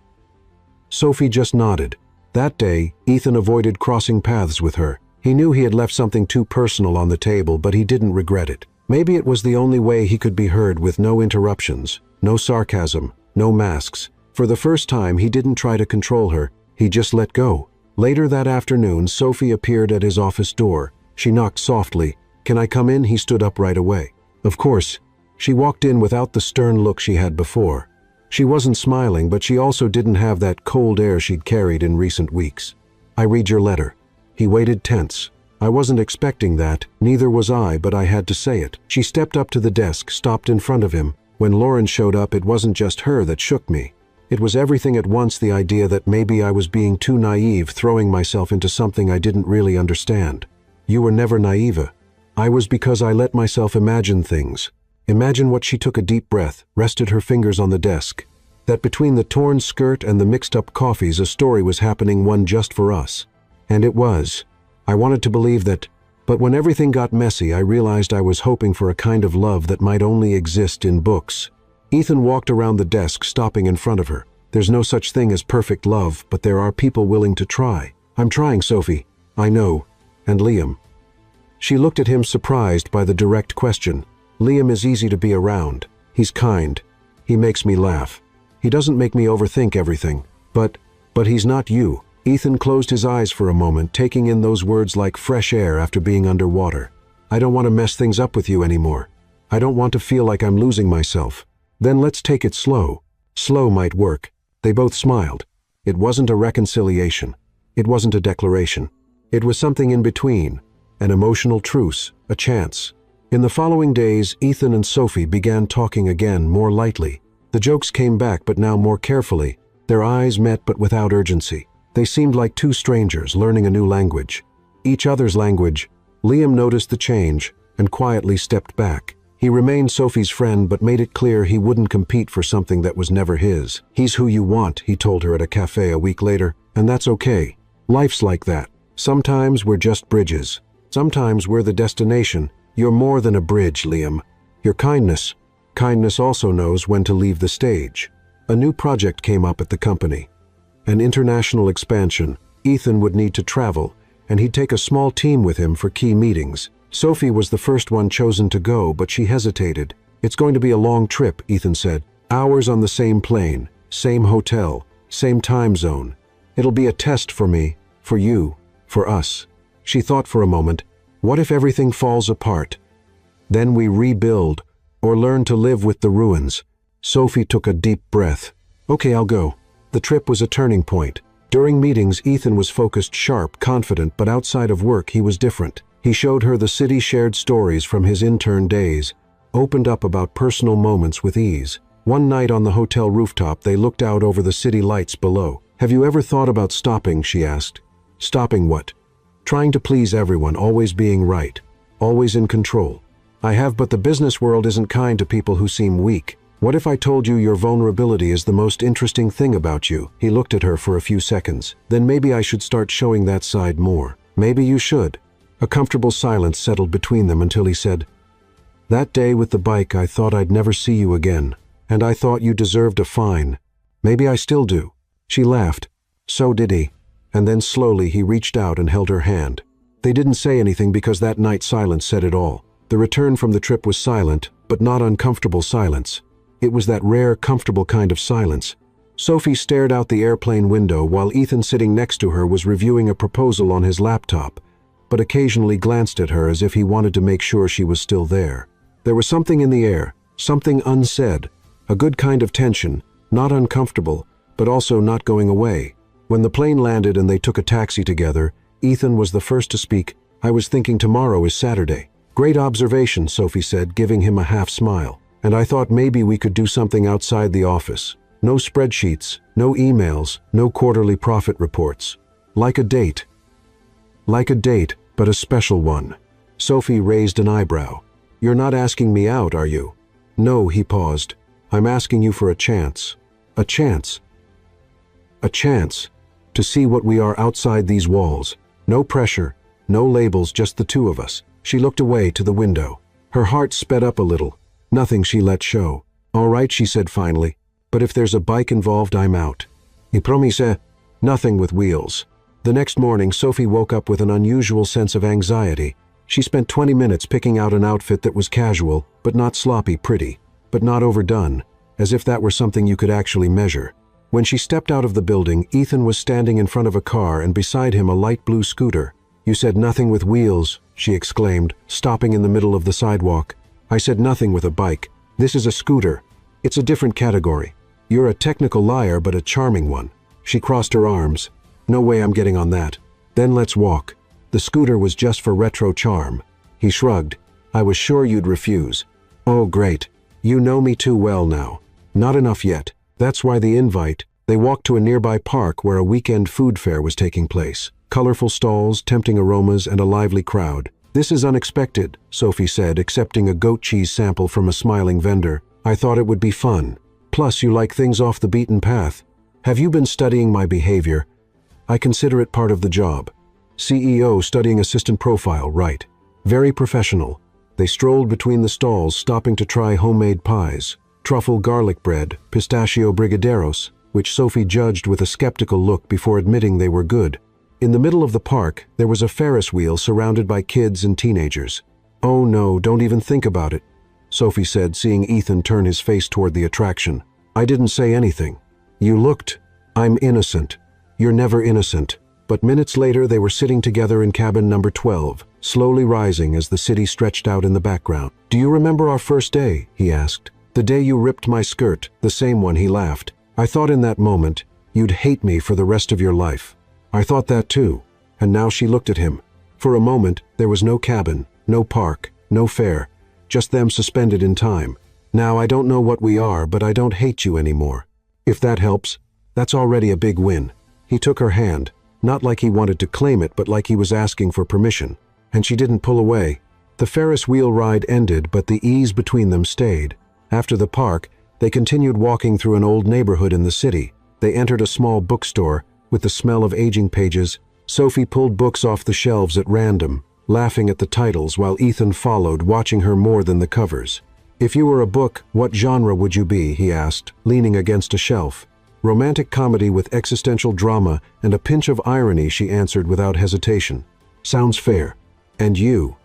Sophie just nodded. That day, Ethan avoided crossing paths with her. He knew he had left something too personal on the table, but he didn't regret it. Maybe it was the only way he could be heard, with no interruptions, no sarcasm, no masks. For the first time, he didn't try to control her. He just let go. Later that afternoon, Sophie appeared at his office door. She knocked softly. "Can I come in?" He stood up right away. Of course. She walked in without the stern look she had before. She wasn't smiling, but she also didn't have that cold air she'd carried in recent weeks. "I read your letter." He waited tense. I wasn't expecting that, neither was I, but I had to say it. She stepped up to the desk, stopped in front of him. When Lauren showed up, it wasn't just her that shook me. It was everything at once, the idea that maybe I was being too naive, throwing myself into something I didn't really understand. "You were never naive." "I was, because I let myself imagine things." Imagine what? She took a deep breath, rested her fingers on the desk. That between the torn skirt and the mixed-up coffees, a story was happening, one just for us. And it was. I wanted to believe that, but when everything got messy, I realized I was hoping for a kind of love that might only exist in books. Ethan walked around the desk, stopping in front of her. "There's no such thing as perfect love, but there are people willing to try." "I'm trying, Sophie." "I know. And Liam." She looked at him, surprised by the direct question. "Liam is easy to be around. He's kind. He makes me laugh. He doesn't make me overthink everything. But he's not you. Ethan closed his eyes for a moment, taking in those words like fresh air after being underwater. I don't want to mess things up with you anymore. I don't want to feel like I'm losing myself. Then let's take it slow. Slow might work. They both smiled. It wasn't a reconciliation. It wasn't a declaration. It was something in between. An emotional truce, a chance. In the following days, Ethan and Sophie began talking again, more lightly. The jokes came back, but now more carefully. Their eyes met, but without urgency. They seemed like two strangers learning a new language. Each other's language. Liam noticed the change and quietly stepped back. He remained Sophie's friend, but made it clear he wouldn't compete for something that was never his. He's who you want, he told her at a cafe a week later, and that's okay. Life's like that. Sometimes we're just bridges. Sometimes we're the destination. You're more than a bridge, Liam. You're kindness. Kindness also knows when to leave the stage. A new project came up at the company. An international expansion. Ethan would need to travel, and he'd take a small team with him for key meetings. Sophie was the first one chosen to go, but she hesitated. It's going to be a long trip, Ethan said. Hours on the same plane, same hotel, same time zone. It'll be a test for me, for you, for us. She thought for a moment, what if everything falls apart? Then we rebuild, or learn to live with the ruins. Sophie took a deep breath. Okay, I'll go. The trip was a turning point. During meetings, Ethan was focused, sharp, confident, but outside of work, he was different. He showed her the city, shared stories from his intern days, opened up about personal moments with ease. One night on the hotel rooftop, they looked out over the city lights below. Have you ever thought about stopping, she asked. Stopping what? Trying to please everyone, always being right, always in control. I have, but the business world isn't kind to people who seem weak. What if I told you your vulnerability is the most interesting thing about you? He looked at her for a few seconds. Then maybe I should start showing that side more. Maybe you should. A comfortable silence settled between them until he said, that day with the bike, I thought I'd never see you again, and I thought you deserved a fine. Maybe I still do. She laughed. So did he. And then slowly he reached out and held her hand. They didn't say anything because that night silence said it all. The return from the trip was silent, but not uncomfortable silence. It was that rare, comfortable kind of silence. Sophie stared out the airplane window while Ethan, sitting next to her, was reviewing a proposal on his laptop, but occasionally glanced at her as if he wanted to make sure she was still there. There was something in the air, something unsaid, a good kind of tension, not uncomfortable, but also not going away. When the plane landed and they took a taxi together, Ethan was the first to speak. I was thinking tomorrow is Saturday. Great observation, Sophie said, giving him a half smile. And I thought maybe we could do something outside the office. No spreadsheets, no emails, no quarterly profit reports. Like a date. Like a date, but a special one. Sophie raised an eyebrow. You're not asking me out, are you? No, he paused. I'm asking you for a chance. A chance. A chance to see what we are outside these walls. No pressure, no labels, just the two of us. She looked away to the window. Her heart sped up a little. Nothing she let show. All right, she said finally. But if there's a bike involved, I'm out. I promise. Nothing with wheels. The next morning, Sophie woke up with an unusual sense of anxiety. She spent 20 minutes picking out an outfit that was casual, but not sloppy, pretty, but not overdone, as if that were something you could actually measure. When she stepped out of the building, Ethan was standing in front of a car and beside him a light blue scooter. You said nothing with wheels, she exclaimed, stopping in the middle of the sidewalk. I said nothing with a bike. This is a scooter. It's a different category. You're a technical liar, but a charming one. She crossed her arms. No way I'm getting on that. Then let's walk. The scooter was just for retro charm. He shrugged. I was sure you'd refuse. Oh, great. You know me too well now. Not enough yet. That's why the invite. They walked to a nearby park where a weekend food fair was taking place. Colorful stalls, tempting aromas, and a lively crowd. This is unexpected, Sophie said, accepting a goat cheese sample from a smiling vendor. I thought it would be fun. Plus, you like things off the beaten path. Have you been studying my behavior? I consider it part of the job. CEO studying assistant profile, right. Very professional. They strolled between the stalls, stopping to try homemade pies. Truffle garlic bread, pistachio brigadeiros, which Sophie judged with a skeptical look before admitting they were good. In the middle of the park, there was a Ferris wheel surrounded by kids and teenagers. Oh no, don't even think about it. Sophie said, seeing Ethan turn his face toward the attraction. I didn't say anything. You looked. I'm innocent. You're never innocent. But minutes later they were sitting together in cabin number 12, slowly rising as the city stretched out in the background. Do you remember our first day? He asked. The day you ripped my skirt, the same one, he laughed. I thought in that moment, you'd hate me for the rest of your life. I thought that too. And now she looked at him. For a moment, there was no cabin, no park, no fair, just them suspended in time. Now I don't know what we are, but I don't hate you anymore. If that helps, that's already a big win. He took her hand, not like he wanted to claim it, but like he was asking for permission. And she didn't pull away. The Ferris wheel ride ended, but the ease between them stayed. After the park, they continued walking through an old neighborhood in the city. They entered a small bookstore with the smell of aging pages. Sophie pulled books off the shelves at random, laughing at the titles while Ethan followed, watching her more than the covers. If you were a book, what genre would you be? He asked, leaning against a shelf. Romantic comedy with existential drama and a pinch of irony, she answered without hesitation. Sounds fair. And you?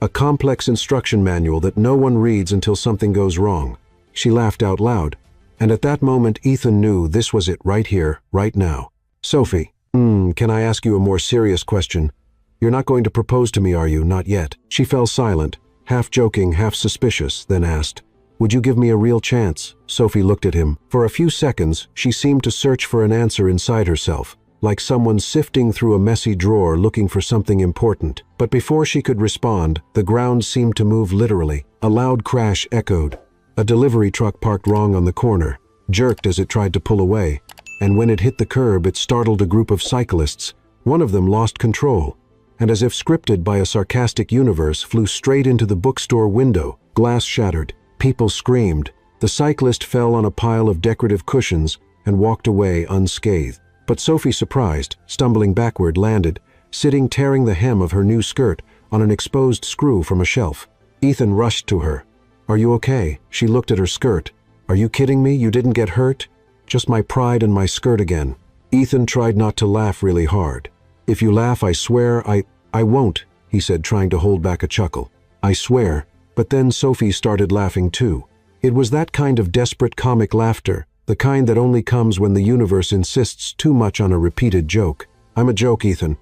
A complex instruction manual that no one reads until something goes wrong. She laughed out loud. And at that moment, Ethan knew this was it, right here, right now. Sophie, can I ask you a more serious question? You're not going to propose to me, are you? Not yet. She fell silent, half joking, half suspicious, then asked, would you give me a real chance? Sophie looked at him. For a few seconds, she seemed to search for an answer inside herself, like someone sifting through a messy drawer looking for something important. But before she could respond, the ground seemed to move literally. A loud crash echoed. A delivery truck parked wrong on the corner, jerked as it tried to pull away, and when it hit the curb, it startled a group of cyclists. One of them lost control, and as if scripted by a sarcastic universe, flew straight into the bookstore window. Glass shattered. People screamed. The cyclist fell on a pile of decorative cushions and walked away unscathed. But Sophie, surprised, stumbling backward, landed, sitting tearing the hem of her new skirt on an exposed screw from a shelf. Ethan rushed to her. Are you okay? She looked at her skirt. Are you kidding me? You didn't get hurt? Just my pride and my skirt again. Ethan tried not to laugh really hard. If you laugh, I swear I won't, he said, trying to hold back a chuckle. I swear. But then Sophie started laughing too. It was that kind of desperate comic laughter, the kind that only comes when the universe insists too much on a repeated joke. I'm a joke, Ethan.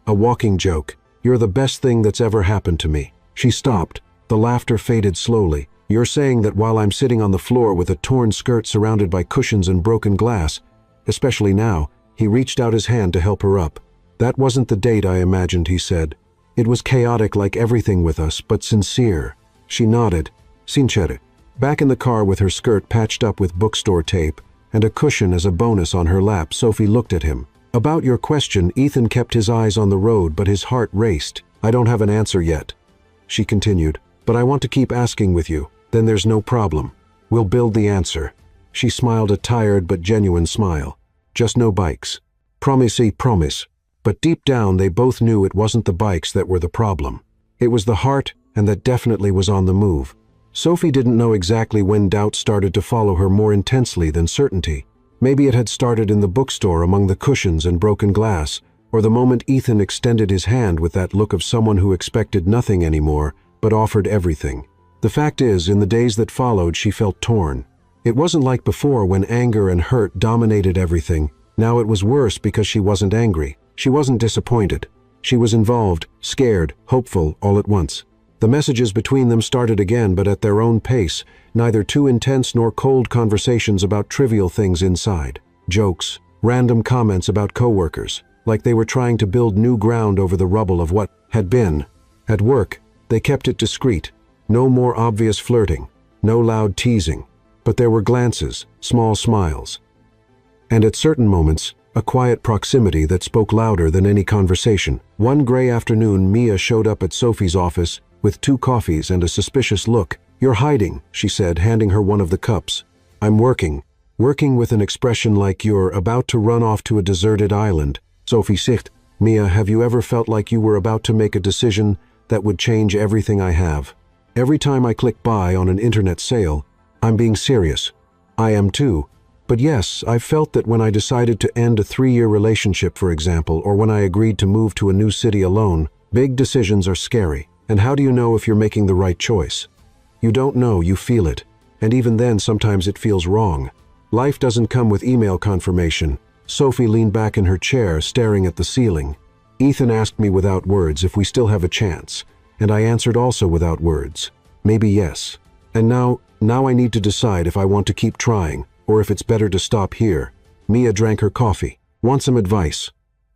A walking joke. You're the best thing that's ever happened to me. She stopped. The laughter faded slowly. You're saying that while I'm sitting on the floor with a torn skirt surrounded by cushions and broken glass, especially now, he reached out his hand to help her up. That wasn't the date I imagined, he said. It was chaotic like everything with us, but sincere. She nodded. Sincere. Back in the car with her skirt patched up with bookstore tape and a cushion as a bonus on her lap, Sophie looked at him. About your question, Ethan kept his eyes on the road, but his heart raced. I don't have an answer yet, she continued, but I want to keep asking with you. Then there's no problem. We'll build the answer. She smiled a tired but genuine smile. Just no bikes. Promise. But deep down they both knew it wasn't the bikes that were the problem. It was the heart, and that definitely was on the move. Sophie didn't know exactly when doubt started to follow her more intensely than certainty. Maybe it had started in the bookstore among the cushions and broken glass, or the moment Ethan extended his hand with that look of someone who expected nothing anymore, but offered everything. The fact is, in the days that followed, she felt torn. It wasn't like before when anger and hurt dominated everything. Now it was worse because she wasn't angry. She wasn't disappointed. She was involved, scared, hopeful, all at once. The messages between them started again, but at their own pace, neither too intense nor cold conversations about trivial things inside. Jokes, random comments about coworkers, like they were trying to build new ground over the rubble of what had been. At work, they kept it discreet. No more obvious flirting, no loud teasing, but there were glances, small smiles. And at certain moments, a quiet proximity that spoke louder than any conversation. One gray afternoon, Mia showed up at Sophie's office with 2 coffees and a suspicious look. You're hiding, she said, handing her one of the cups. I'm working with an expression like you're about to run off to a deserted island. Sophie sicht. Mia, have you ever felt like you were about to make a decision that would change everything I have? Every time I click buy on an internet sale, I'm being serious. I am too. But yes, I've felt that when I decided to end a 3-year relationship, for example, or when I agreed to move to a new city alone, big decisions are scary. And how do you know if you're making the right choice? You don't know, you feel it. And even then, sometimes it feels wrong. Life doesn't come with email confirmation. Sophie leaned back in her chair, staring at the ceiling. Ethan asked me without words if we still have a chance, and I answered also without words. Maybe yes. And now I need to decide if I want to keep trying, or if it's better to stop here. Mia drank her coffee. Want some advice?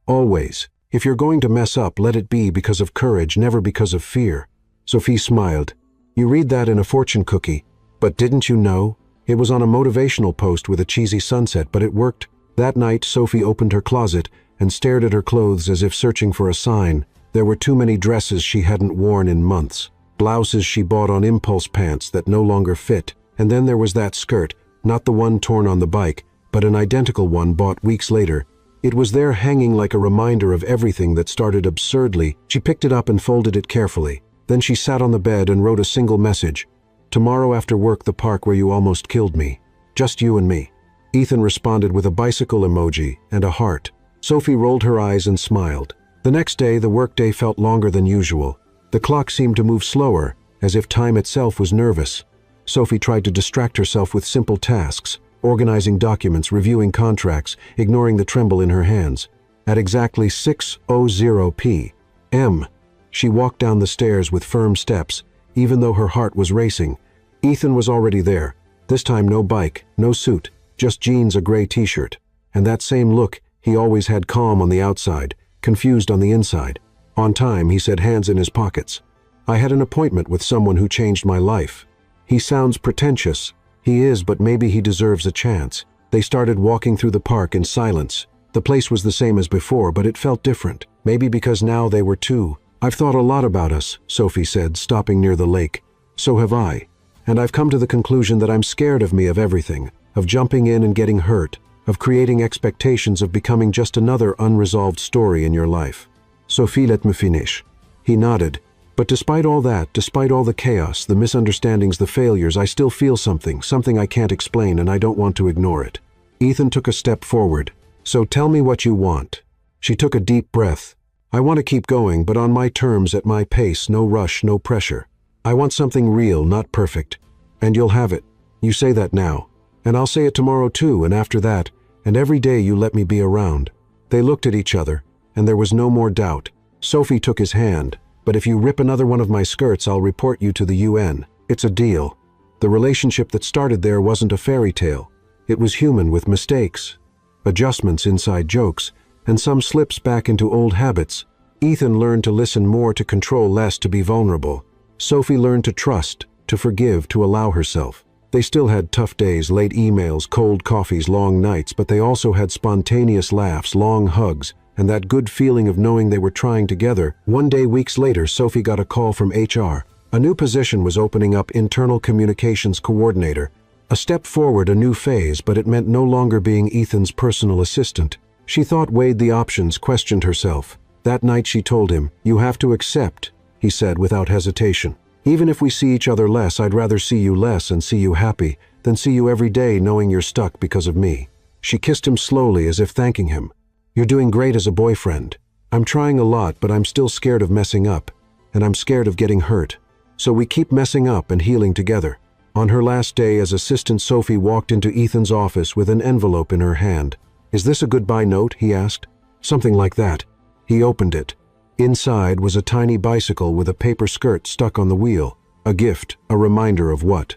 Always. If you're going to mess up, let it be because of courage, never because of fear. Sophie smiled. You read that in a fortune cookie. But didn't you know? It was on a motivational post with a cheesy sunset, but it worked. That night, Sophie opened her closet and stared at her clothes as if searching for a sign. There were too many dresses she hadn't worn in months. Blouses she bought on impulse, pants that no longer fit. And then there was that skirt, not the one torn on the bike, but an identical one bought weeks later. It was there hanging like a reminder of everything that started absurdly. She picked it up and folded it carefully. Then she sat on the bed and wrote a single message. Tomorrow after work, the park where you almost killed me. Just you and me. Ethan responded with a bicycle emoji and a heart. Sophie rolled her eyes and smiled. The next day, the workday felt longer than usual. The clock seemed to move slower, as if time itself was nervous. Sophie tried to distract herself with simple tasks, organizing documents, reviewing contracts, ignoring the tremble in her hands. At exactly 6:00 p.m., she walked down the stairs with firm steps, even though her heart was racing. Ethan was already there. This time no bike, no suit, just jeans, a gray t-shirt. And that same look he always had, calm on the outside, confused on the inside. On time, he said, hands in his pockets. I had an appointment with someone who changed my life. He sounds pretentious. He is, but maybe he deserves a chance. They started walking through the park in silence. The place was the same as before, but it felt different. Maybe because now they were two. I've thought a lot about us, Sophie said, stopping near the lake. So have I. And I've come to the conclusion that I'm scared of me, of everything, of jumping in and getting hurt, of creating expectations, of becoming just another unresolved story in your life. Sophie, let me finish. He nodded. But despite all that, despite all the chaos, the misunderstandings, the failures, I still feel something I can't explain, and I don't want to ignore it. Ethan took a step forward. So tell me what you want. She took a deep breath. I want to keep going, but on my terms, at my pace, no rush, no pressure. I want something real, not perfect. And you'll have it. You say that now. And I'll say it tomorrow too, and after that, and every day you let me be around. They looked at each other, and there was no more doubt. Sophie took his hand. But if you rip another one of my skirts, I'll report you to the UN. It's a deal. The relationship that started there wasn't a fairy tale. It was human, with mistakes, adjustments, inside jokes, and some slips back into old habits. Ethan learned to listen more, to control less, to be vulnerable. Sophie learned to trust, to forgive, to allow herself. They still had tough days, late emails, cold coffees, long nights, but they also had spontaneous laughs, long hugs, and that good feeling of knowing they were trying together. One day, weeks later, Sophie got a call from HR. A new position was opening up, internal communications coordinator. A step forward, a new phase, but it meant no longer being Ethan's personal assistant. She thought, weighed the options, questioned herself. That night she told him, "You have to accept," he said without hesitation. "Even if we see each other less, I'd rather see you less and see you happy than see you every day knowing you're stuck because of me." She kissed him slowly, as if thanking him. "You're doing great as a boyfriend. I'm trying a lot, but I'm still scared of messing up, and I'm scared of getting hurt. So we keep messing up and healing together." On her last day as assistant, Sophie walked into Ethan's office with an envelope in her hand. "Is this a goodbye note?" he asked. "Something like that." He opened it. Inside was a tiny bicycle with a paper skirt stuck on the wheel. A gift, a reminder of what?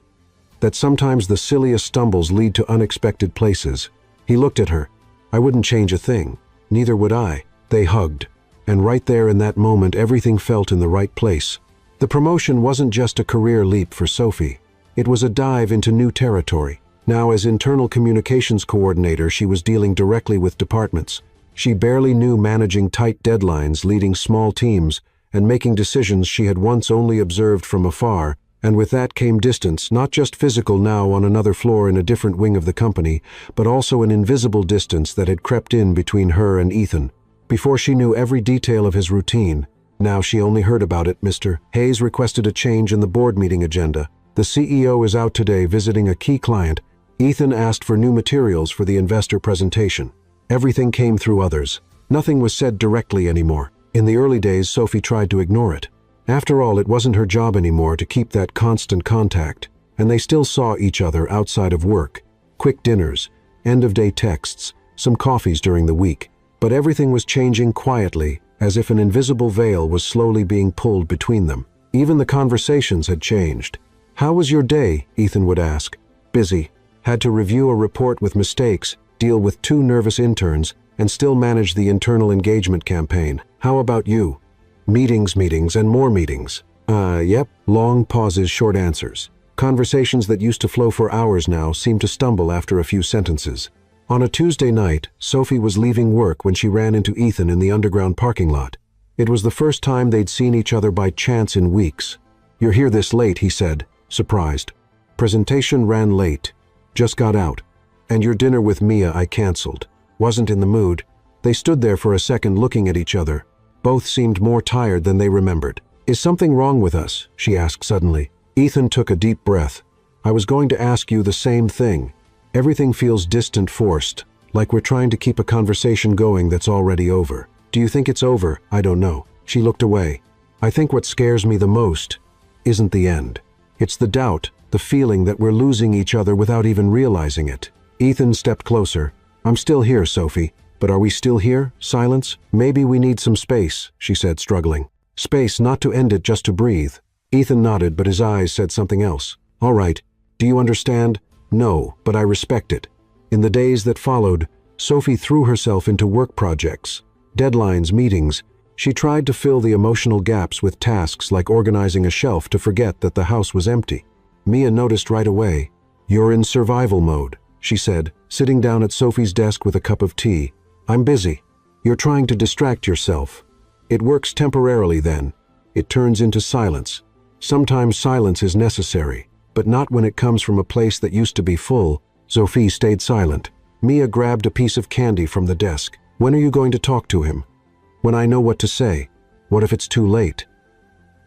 That sometimes the silliest stumbles lead to unexpected places. He looked at her. "I wouldn't change a thing. Neither would I." They hugged. And right there in that moment, everything felt in the right place. The promotion wasn't just a career leap for Sophie. It was a dive into new territory. Now, as internal communications coordinator, she was dealing directly with departments. She barely knew, managing tight deadlines, leading small teams, and making decisions she had once only observed from afar. And with that came distance, not just physical, now on another floor in a different wing of the company, but also an invisible distance that had crept in between her and Ethan. Before she knew every detail of his routine. Now she only heard about it. Mr. Hayes requested a change in the board meeting agenda. The CEO is out today visiting a key client. Ethan asked for new materials for the investor presentation. Everything came through others. Nothing was said directly anymore. In the early days, Sophie tried to ignore it. After all, it wasn't her job anymore to keep that constant contact, and they still saw each other outside of work. Quick dinners, end-of-day texts, some coffees during the week. But everything was changing quietly, as if an invisible veil was slowly being pulled between them. Even the conversations had changed. "How was your day?" Ethan would ask. "Busy. Had to review a report with mistakes, deal with 2 nervous interns, and still manage the internal engagement campaign. How about you?" Meetings, and more meetings. Yep. Long pauses, short answers. Conversations that used to flow for hours now seemed to stumble after a few sentences. On a Tuesday night, Sophie was leaving work when she ran into Ethan in the underground parking lot. It was the first time they'd seen each other by chance in weeks. "You're here this late," he said, surprised. "Presentation ran late. Just got out. And your dinner with Mia I canceled. Wasn't in the mood." They stood there for a second looking at each other. Both seemed more tired than they remembered. "Is something wrong with us?" she asked suddenly. Ethan took a deep breath. "I was going to ask you the same thing. Everything feels distant, forced, like we're trying to keep a conversation going that's already over." "Do you think it's over?" "I don't know." She looked away. "I think what scares me the most isn't the end. It's the doubt, the feeling that we're losing each other without even realizing it." Ethan stepped closer. "I'm still here, Sophie. But are we still here?" Silence. "Maybe we need some space," she said, struggling. "Space, not to end it, just to breathe." Ethan nodded, but his eyes said something else. "All right. Do you understand?" "No, but I respect it." In the days that followed, Sophie threw herself into work projects, deadlines, meetings. She tried to fill the emotional gaps with tasks like organizing a shelf to forget that the house was empty. Mia noticed right away. "You're in survival mode," she said, sitting down at Sophie's desk with a cup of tea. "I'm busy." "You're trying to distract yourself. It works temporarily then. It turns into silence. Sometimes silence is necessary. But not when it comes from a place that used to be full." Sophie stayed silent. Mia grabbed a piece of candy from the desk. "When are you going to talk to him?" "When I know what to say." "What if it's too late?"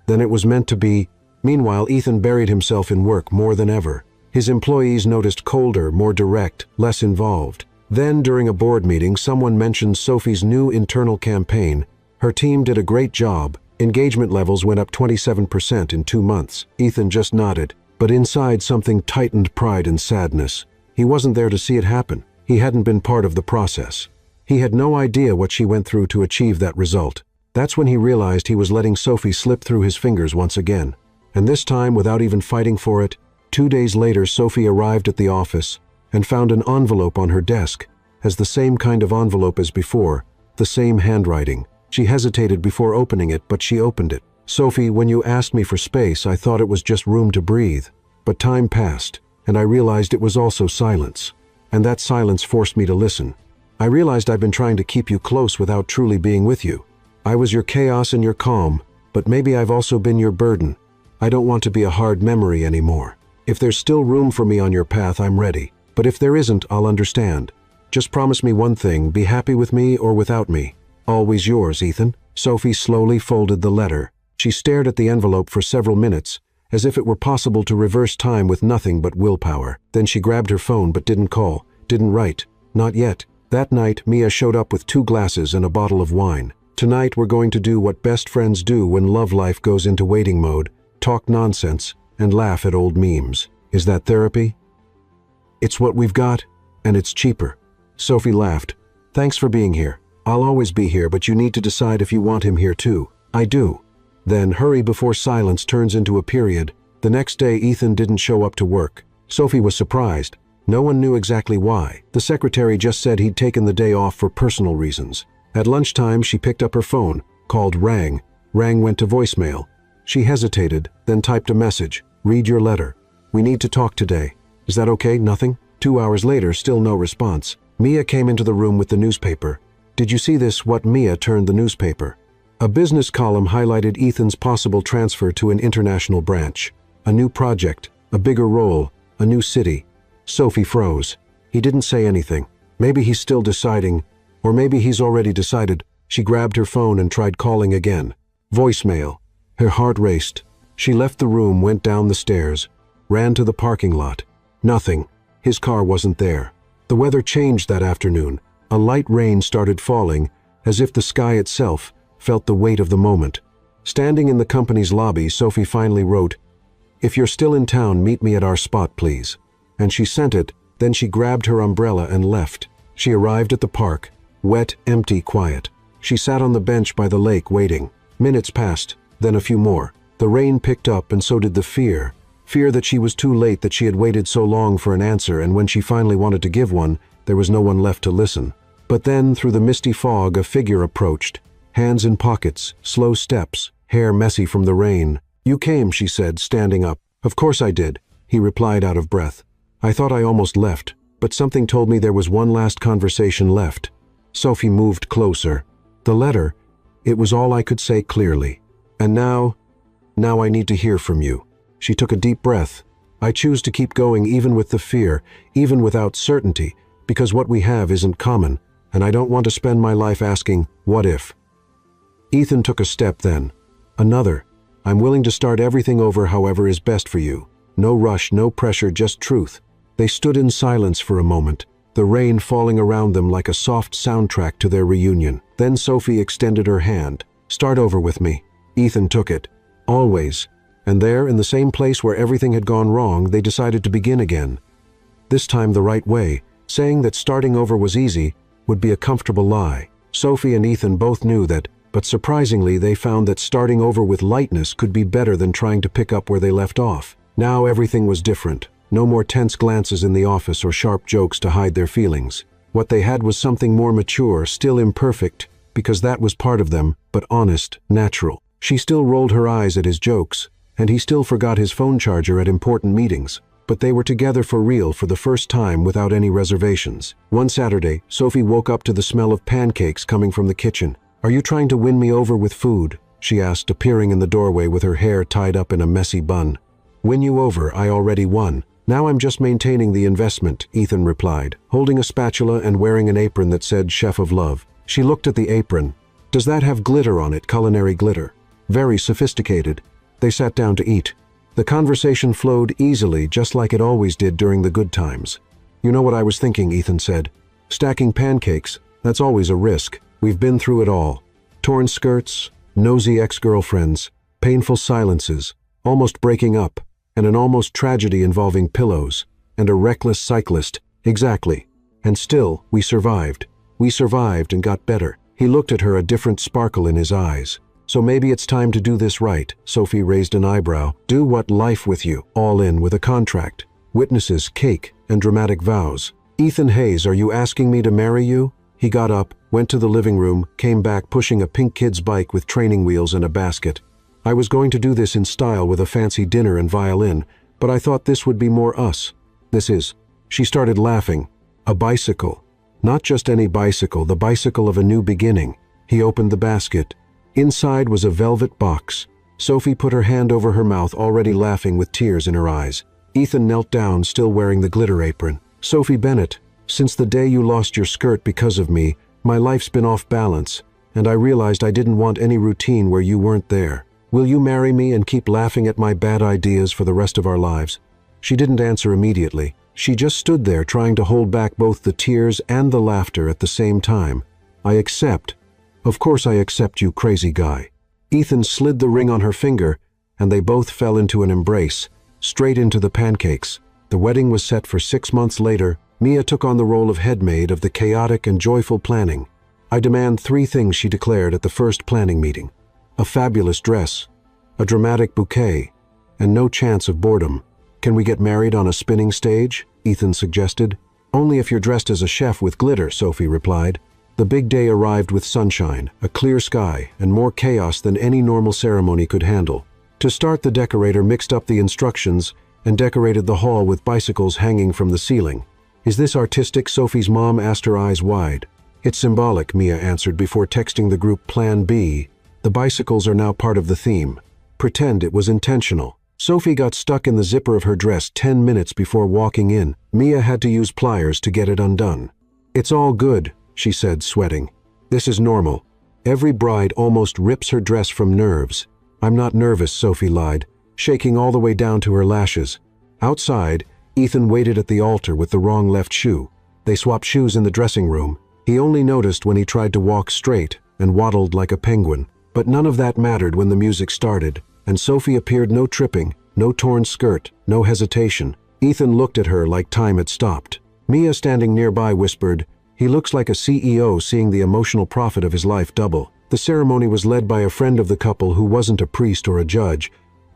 Then it was meant to be. Meanwhile, Ethan buried himself in work more than ever. His employees noticed colder, more direct, less involved. Then, during a board meeting, someone mentioned Sophie's new internal campaign. Her team did a great job. Engagement levels went up 27% in 2 months. Ethan just nodded. But inside, something tightened pride and sadness. He wasn't there to see it happen. He hadn't been part of the process. He had no idea what she went through to achieve that result. That's when he realized he was letting Sophie slip through his fingers once again. And this time, without even fighting for it, 2 days later, Sophie arrived at the office and found an envelope on her desk, as the same kind of envelope as before, the same handwriting. She hesitated before opening it, but she opened it. "Sophie, when you asked me for space, I thought it was just room to breathe. But time passed, and I realized it was also silence. And that silence forced me to listen. I realized I've been trying to keep you close without truly being with you. I was your chaos and your calm, but maybe I've also been your burden. I don't want to be a hard memory anymore. If there's still room for me on your path, I'm ready. But if there isn't, I'll understand. Just promise me one thing, be happy with me or without me. Always yours, Ethan." Sophie slowly folded the letter. She stared at the envelope for several minutes, as if it were possible to reverse time with nothing but willpower. Then she grabbed her phone but didn't call, didn't write. Not yet. That night, Mia showed up with 2 glasses and a bottle of wine. "Tonight we're going to do what best friends do when love life goes into waiting mode, talk nonsense, and laugh at old memes. Is that therapy?" "It's what we've got, and it's cheaper." Sophie laughed. "Thanks for being here. I'll always be here, but you need to decide if you want him here too." "I do." Then hurry before silence turns into a period. The next day, Ethan didn't show up to work. Sophie was surprised. No one knew exactly why. The secretary just said he'd taken the day off for personal reasons. At lunchtime, she picked up her phone, called, rang. Rang went to voicemail. She hesitated, then typed a message. "Read your letter. We need to talk today. Is that okay? Nothing?" 2 hours later, still no response. Mia came into the room with the newspaper. "Did you see this?" What? Mia turned the newspaper. A business column highlighted Ethan's possible transfer to an international branch. A new project, a bigger role, a new city. Sophie froze. He didn't say anything. Maybe he's still deciding, or maybe he's already decided. She grabbed her phone and tried calling again. Voicemail. Her heart raced. She left the room, went down the stairs, ran to the parking lot. Nothing. His car wasn't there. The weather changed that afternoon. A light rain started falling, as if the sky itself felt the weight of the moment. Standing in the company's lobby, Sophie finally wrote, "If you're still in town, meet me at our spot, please." And she sent it, then she grabbed her umbrella and left. She arrived at the park, wet, empty, quiet. She sat on the bench by the lake waiting. Minutes passed, then a few more. The rain picked up and so did the fear. Fear that she was too late, that she had waited so long for an answer, and when she finally wanted to give one, there was no one left to listen. But then, through the misty fog, a figure approached. Hands in pockets, slow steps, hair messy from the rain. "You came," she said, standing up. "Of course I did," he replied out of breath. "I thought I almost left, but something told me there was one last conversation left." Sophie moved closer. "The letter, it was all I could say clearly. And now I need to hear from you." She took a deep breath. "I choose to keep going even with the fear, even without certainty, because what we have isn't common, and I don't want to spend my life asking, what if?" Ethan took a step then. "Another. I'm willing to start everything over however is best for you. No rush, no pressure, just truth." They stood in silence for a moment, the rain falling around them like a soft soundtrack to their reunion. Then Sophie extended her hand. "Start over with me." Ethan took it. "Always." And there, in the same place where everything had gone wrong, they decided to begin again. This time the right way. Saying that starting over was easy would be a comfortable lie. Sophie and Ethan both knew that, but surprisingly they found that starting over with lightness could be better than trying to pick up where they left off. Now everything was different. No more tense glances in the office or sharp jokes to hide their feelings. What they had was something more mature, still imperfect, because that was part of them, but honest, natural. She still rolled her eyes at his jokes, and he still forgot his phone charger at important meetings. But they were together for real for the first time without any reservations. One Saturday, Sophie woke up to the smell of pancakes coming from the kitchen. "Are you trying to win me over with food?" she asked, appearing in the doorway with her hair tied up in a messy bun. "Win you over, I already won. Now I'm just maintaining the investment," Ethan replied, holding a spatula and wearing an apron that said Chef of Love. She looked at the apron. "Does that have glitter on it, culinary glitter?" "Very sophisticated." They sat down to eat. The conversation flowed easily, just like it always did during the good times. "You know what I was thinking," Ethan said. "Stacking pancakes, that's always a risk. We've been through it all. Torn skirts, nosy ex-girlfriends, painful silences, almost breaking up, and an almost tragedy involving pillows, and a reckless cyclist. Exactly. And still, we survived. We survived and got better." He looked at her, a different sparkle in his eyes. "So maybe it's time to do this right." Sophie raised an eyebrow. "Do what life with you, all in, with a contract, witnesses, cake, and dramatic vows." "Ethan Hayes, are you asking me to marry you?" He got up, went to the living room, came back pushing a pink kid's bike with training wheels and a basket. "I was going to do this in style with a fancy dinner and violin, but I thought this would be more us. This is." She started laughing. "A bicycle. Not just any bicycle, the bicycle of a new beginning." He opened the basket. Inside was a velvet box. Sophie put her hand over her mouth, already laughing with tears in her eyes. Ethan knelt down, still wearing the glitter apron. "Sophie Bennett, since the day you lost your skirt because of me, my life's been off balance, and I realized I didn't want any routine where you weren't there. Will you marry me and keep laughing at my bad ideas for the rest of our lives?" She didn't answer immediately. She just stood there trying to hold back both the tears and the laughter at the same time. "I accept. Of course I accept, you crazy guy." Ethan slid the ring on her finger, and they both fell into an embrace, straight into the pancakes. The wedding was set for 6 months later. Mia took on the role of headmaid of the chaotic and joyful planning. "I demand 3 things," she declared at the first planning meeting. "A fabulous dress, a dramatic bouquet, and no chance of boredom." "Can we get married on a spinning stage?" Ethan suggested. "Only if you're dressed as a chef with glitter," Sophie replied. The big day arrived with sunshine, a clear sky, and more chaos than any normal ceremony could handle. To start, the decorator mixed up the instructions and decorated the hall with bicycles hanging from the ceiling. "Is this artistic?" Sophie's mom asked, her eyes wide. "It's symbolic," Mia answered before texting the group Plan B. "The bicycles are now part of the theme. Pretend it was intentional." Sophie got stuck in the zipper of her dress 10 minutes before walking in. Mia had to use pliers to get it undone. "It's all good," she said, sweating. "This is normal. Every bride almost rips her dress from nerves." "I'm not nervous," Sophie lied, shaking all the way down to her lashes. Outside, Ethan waited at the altar with the wrong left shoe. They swapped shoes in the dressing room. He only noticed when he tried to walk straight and waddled like a penguin. But none of that mattered when the music started, and Sophie appeared, no tripping, no torn skirt, no hesitation. Ethan looked at her like time had stopped. Mia, standing nearby, whispered, "He looks like a CEO seeing the emotional profit of his life double." The ceremony was led by a friend of the couple who wasn't a priest or a judge,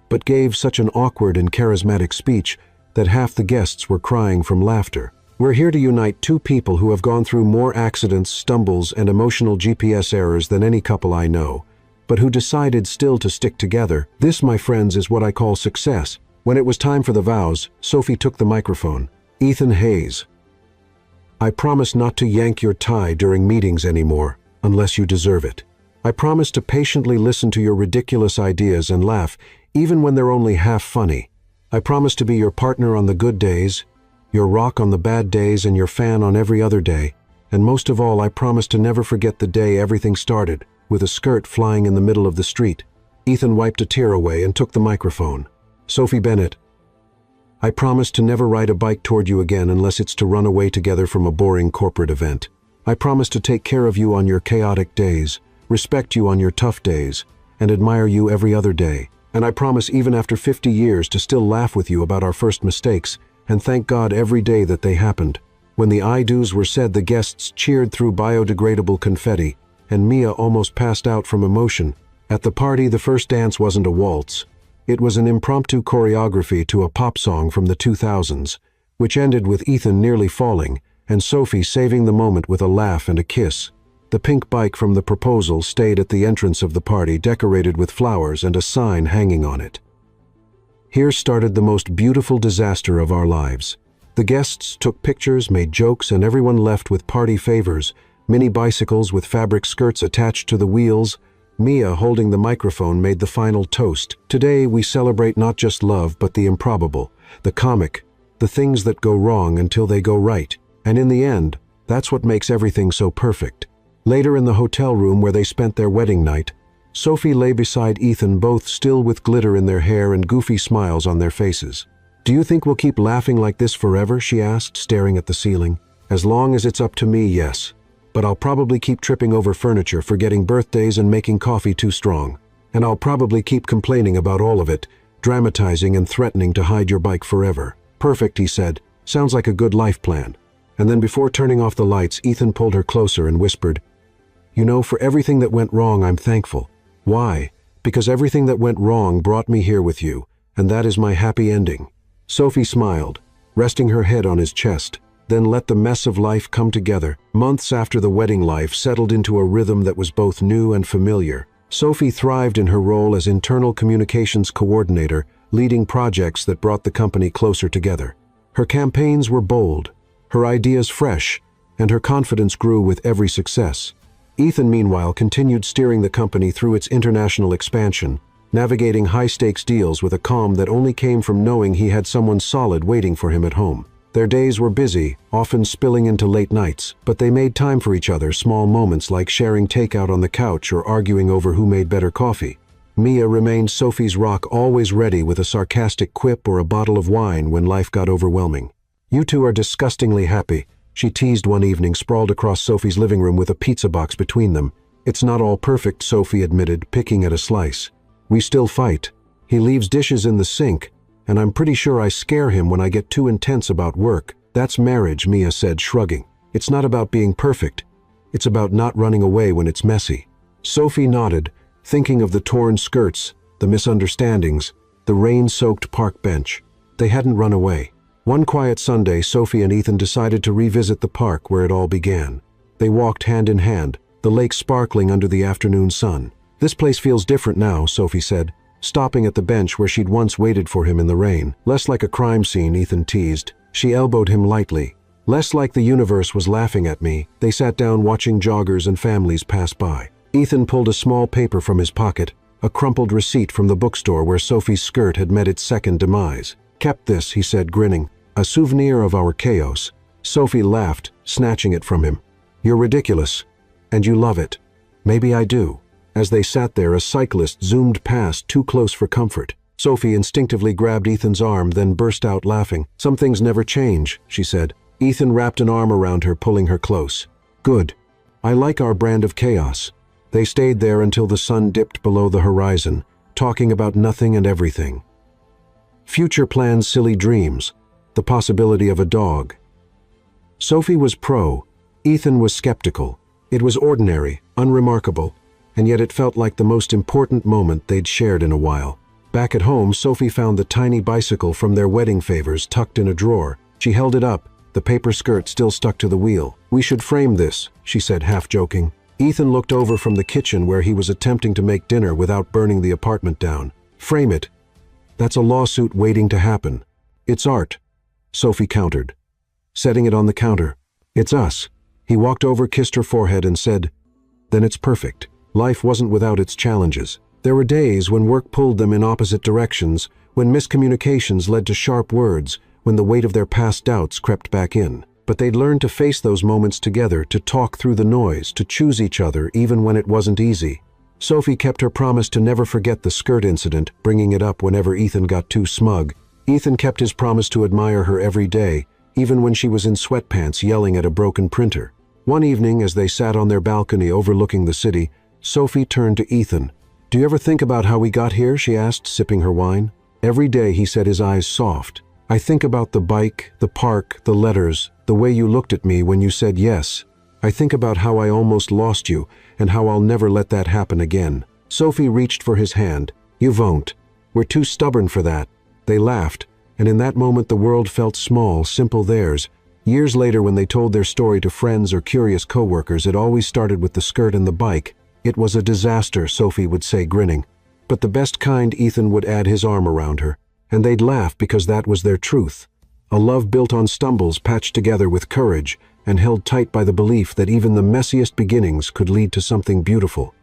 but gave such an awkward and charismatic speech that half the guests were crying from laughter. "We're here to unite two people who have gone through more accidents, stumbles, and emotional GPS errors than any couple I know, but who decided still to stick together. This, my friends, is what I call success." When it was time for the vows, Sophie took the microphone. "Ethan Hayes, I promise not to yank your tie during meetings anymore, unless you deserve it. I promise to patiently listen to your ridiculous ideas and laugh, even when they're only half funny. I promise to be your partner on the good days, your rock on the bad days, and your fan on every other day. And most of all, I promise to never forget the day everything started, with a skirt flying in the middle of the street." Ethan wiped a tear away and took the microphone. "Sophie Bennett, I promise to never ride a bike toward you again unless it's to run away together from a boring corporate event. I promise to take care of you on your chaotic days, respect you on your tough days, and admire you every other day. And I promise, even after 50 years, to still laugh with you about our first mistakes and thank God every day that they happened." When the I-do's were said, the guests cheered through biodegradable confetti, and Mia almost passed out from emotion. At the party, the first dance wasn't a waltz. It was an impromptu choreography to a pop song from the 2000s, which ended with Ethan nearly falling and Sophie saving the moment with a laugh and a kiss. The pink bike from the proposal stayed at the entrance of the party, decorated with flowers and a sign hanging on it. Here started the most beautiful disaster of our lives. The guests took pictures, made jokes, and everyone left with party favors: mini bicycles with fabric skirts attached to the wheels. Mia, holding the microphone, made the final toast. "Today we celebrate not just love, but the improbable, the comic, the things that go wrong until they go right. And in the end, that's what makes everything so perfect." Later, in the hotel room where they spent their wedding night, Sophie lay beside Ethan, both still with glitter in their hair and goofy smiles on their faces. "Do you think we'll keep laughing like this forever?" she asked, staring at the ceiling. "As long as it's up to me, yes. But I'll probably keep tripping over furniture, forgetting birthdays, and making coffee too strong. And I'll probably keep complaining about all of it, dramatizing and threatening to hide your bike forever." "Perfect," he said. "Sounds like a good life plan." And then, before turning off the lights, Ethan pulled her closer and whispered, "You know, for everything that went wrong, I'm thankful. Why? Because everything that went wrong brought me here with you, and that is my happy ending." Sophie smiled, resting her head on his chest, then let the mess of life come together. Months after the wedding, life settled into a rhythm that was both new and familiar. Sophie thrived in her role as internal communications coordinator, leading projects that brought the company closer together. Her campaigns were bold, her ideas fresh, and her confidence grew with every success. Ethan, meanwhile, continued steering the company through its international expansion, navigating high-stakes deals with a calm that only came from knowing he had someone solid waiting for him at home. Their days were busy, often spilling into late nights, but they made time for each other, small moments like sharing takeout on the couch or arguing over who made better coffee. Mia remained Sophie's rock, always ready with a sarcastic quip or a bottle of wine when life got overwhelming. "You two are disgustingly happy," she teased one evening, sprawled across Sophie's living room with a pizza box between them. "It's not all perfect," Sophie admitted, picking at a slice. "We still fight. He leaves dishes in the sink, and I'm pretty sure I scare him when I get too intense about work. That's marriage," Mia said, shrugging. "It's not about being perfect. It's about not running away when it's messy." Sophie nodded, thinking of the torn skirts, the misunderstandings, the rain-soaked park bench. They hadn't run away. One quiet Sunday, Sophie and Ethan decided to revisit the park where it all began. They walked hand in hand, the lake sparkling under the afternoon sun. "This place feels different now," Sophie said, stopping at the bench where she'd once waited for him in the rain. "Less like a crime scene," Ethan teased. She elbowed him lightly. "Less like the universe was laughing at me." They sat down, watching joggers and families pass by. Ethan pulled a small paper from his pocket, a crumpled receipt from the bookstore where Sophie's skirt had met its second demise. "Kept this," he said, grinning. "A souvenir of our chaos." Sophie laughed, snatching it from him. "You're ridiculous. And you love it." "Maybe I do." As they sat there, a cyclist zoomed past, too close for comfort. Sophie instinctively grabbed Ethan's arm, then burst out laughing. "Some things never change," she said. Ethan wrapped an arm around her, pulling her close. "Good. I like our brand of chaos. They stayed there until the sun dipped below the horizon, talking about nothing and everything. Future plans, silly dreams, the possibility of a dog. Sophie was pro, Ethan was skeptical. It was ordinary, unremarkable, and yet it felt like the most important moment they'd shared in a while. Back at home, Sophie found the tiny bicycle from their wedding favors tucked in a drawer. She held it up, the paper skirt still stuck to the wheel. "We should frame this," she said, half joking. Ethan looked over from the kitchen where he was attempting to make dinner without burning the apartment down. "Frame it. That's a lawsuit waiting to happen." "It's art," Sophie countered, setting it on the counter. "It's us." He walked over, kissed her forehead, and said, "Then it's perfect." Life wasn't without its challenges. There were days when work pulled them in opposite directions, when miscommunications led to sharp words, when the weight of their past doubts crept back in. But they'd learned to face those moments together, to talk through the noise, to choose each other even when it wasn't easy. Sophie kept her promise to never forget the skirt incident, bringing it up whenever Ethan got too smug. Ethan kept his promise to admire her every day, even when she was in sweatpants yelling at a broken printer. One evening, as they sat on their balcony overlooking the city, Sophie turned to Ethan. "Do you ever think about how we got here?" she asked, sipping her wine. "Every day," he said, his eyes soft. "I think about the bike, the park, the letters, the way you looked at me when you said yes. I think about how I almost lost you, and how I'll never let that happen again." Sophie reached for his hand. "You won't. We're too stubborn for that." They laughed, and in that moment the world felt small, simple theirs. Years later, when they told their story to friends or curious coworkers, it always started with the skirt and the bike. "It was a disaster," Sophie would say, grinning. "But the best kind," Ethan would add, his arm around her. And they'd laugh because that was their truth. A love built on stumbles, patched together with courage, and held tight by the belief that even the messiest beginnings could lead to something beautiful.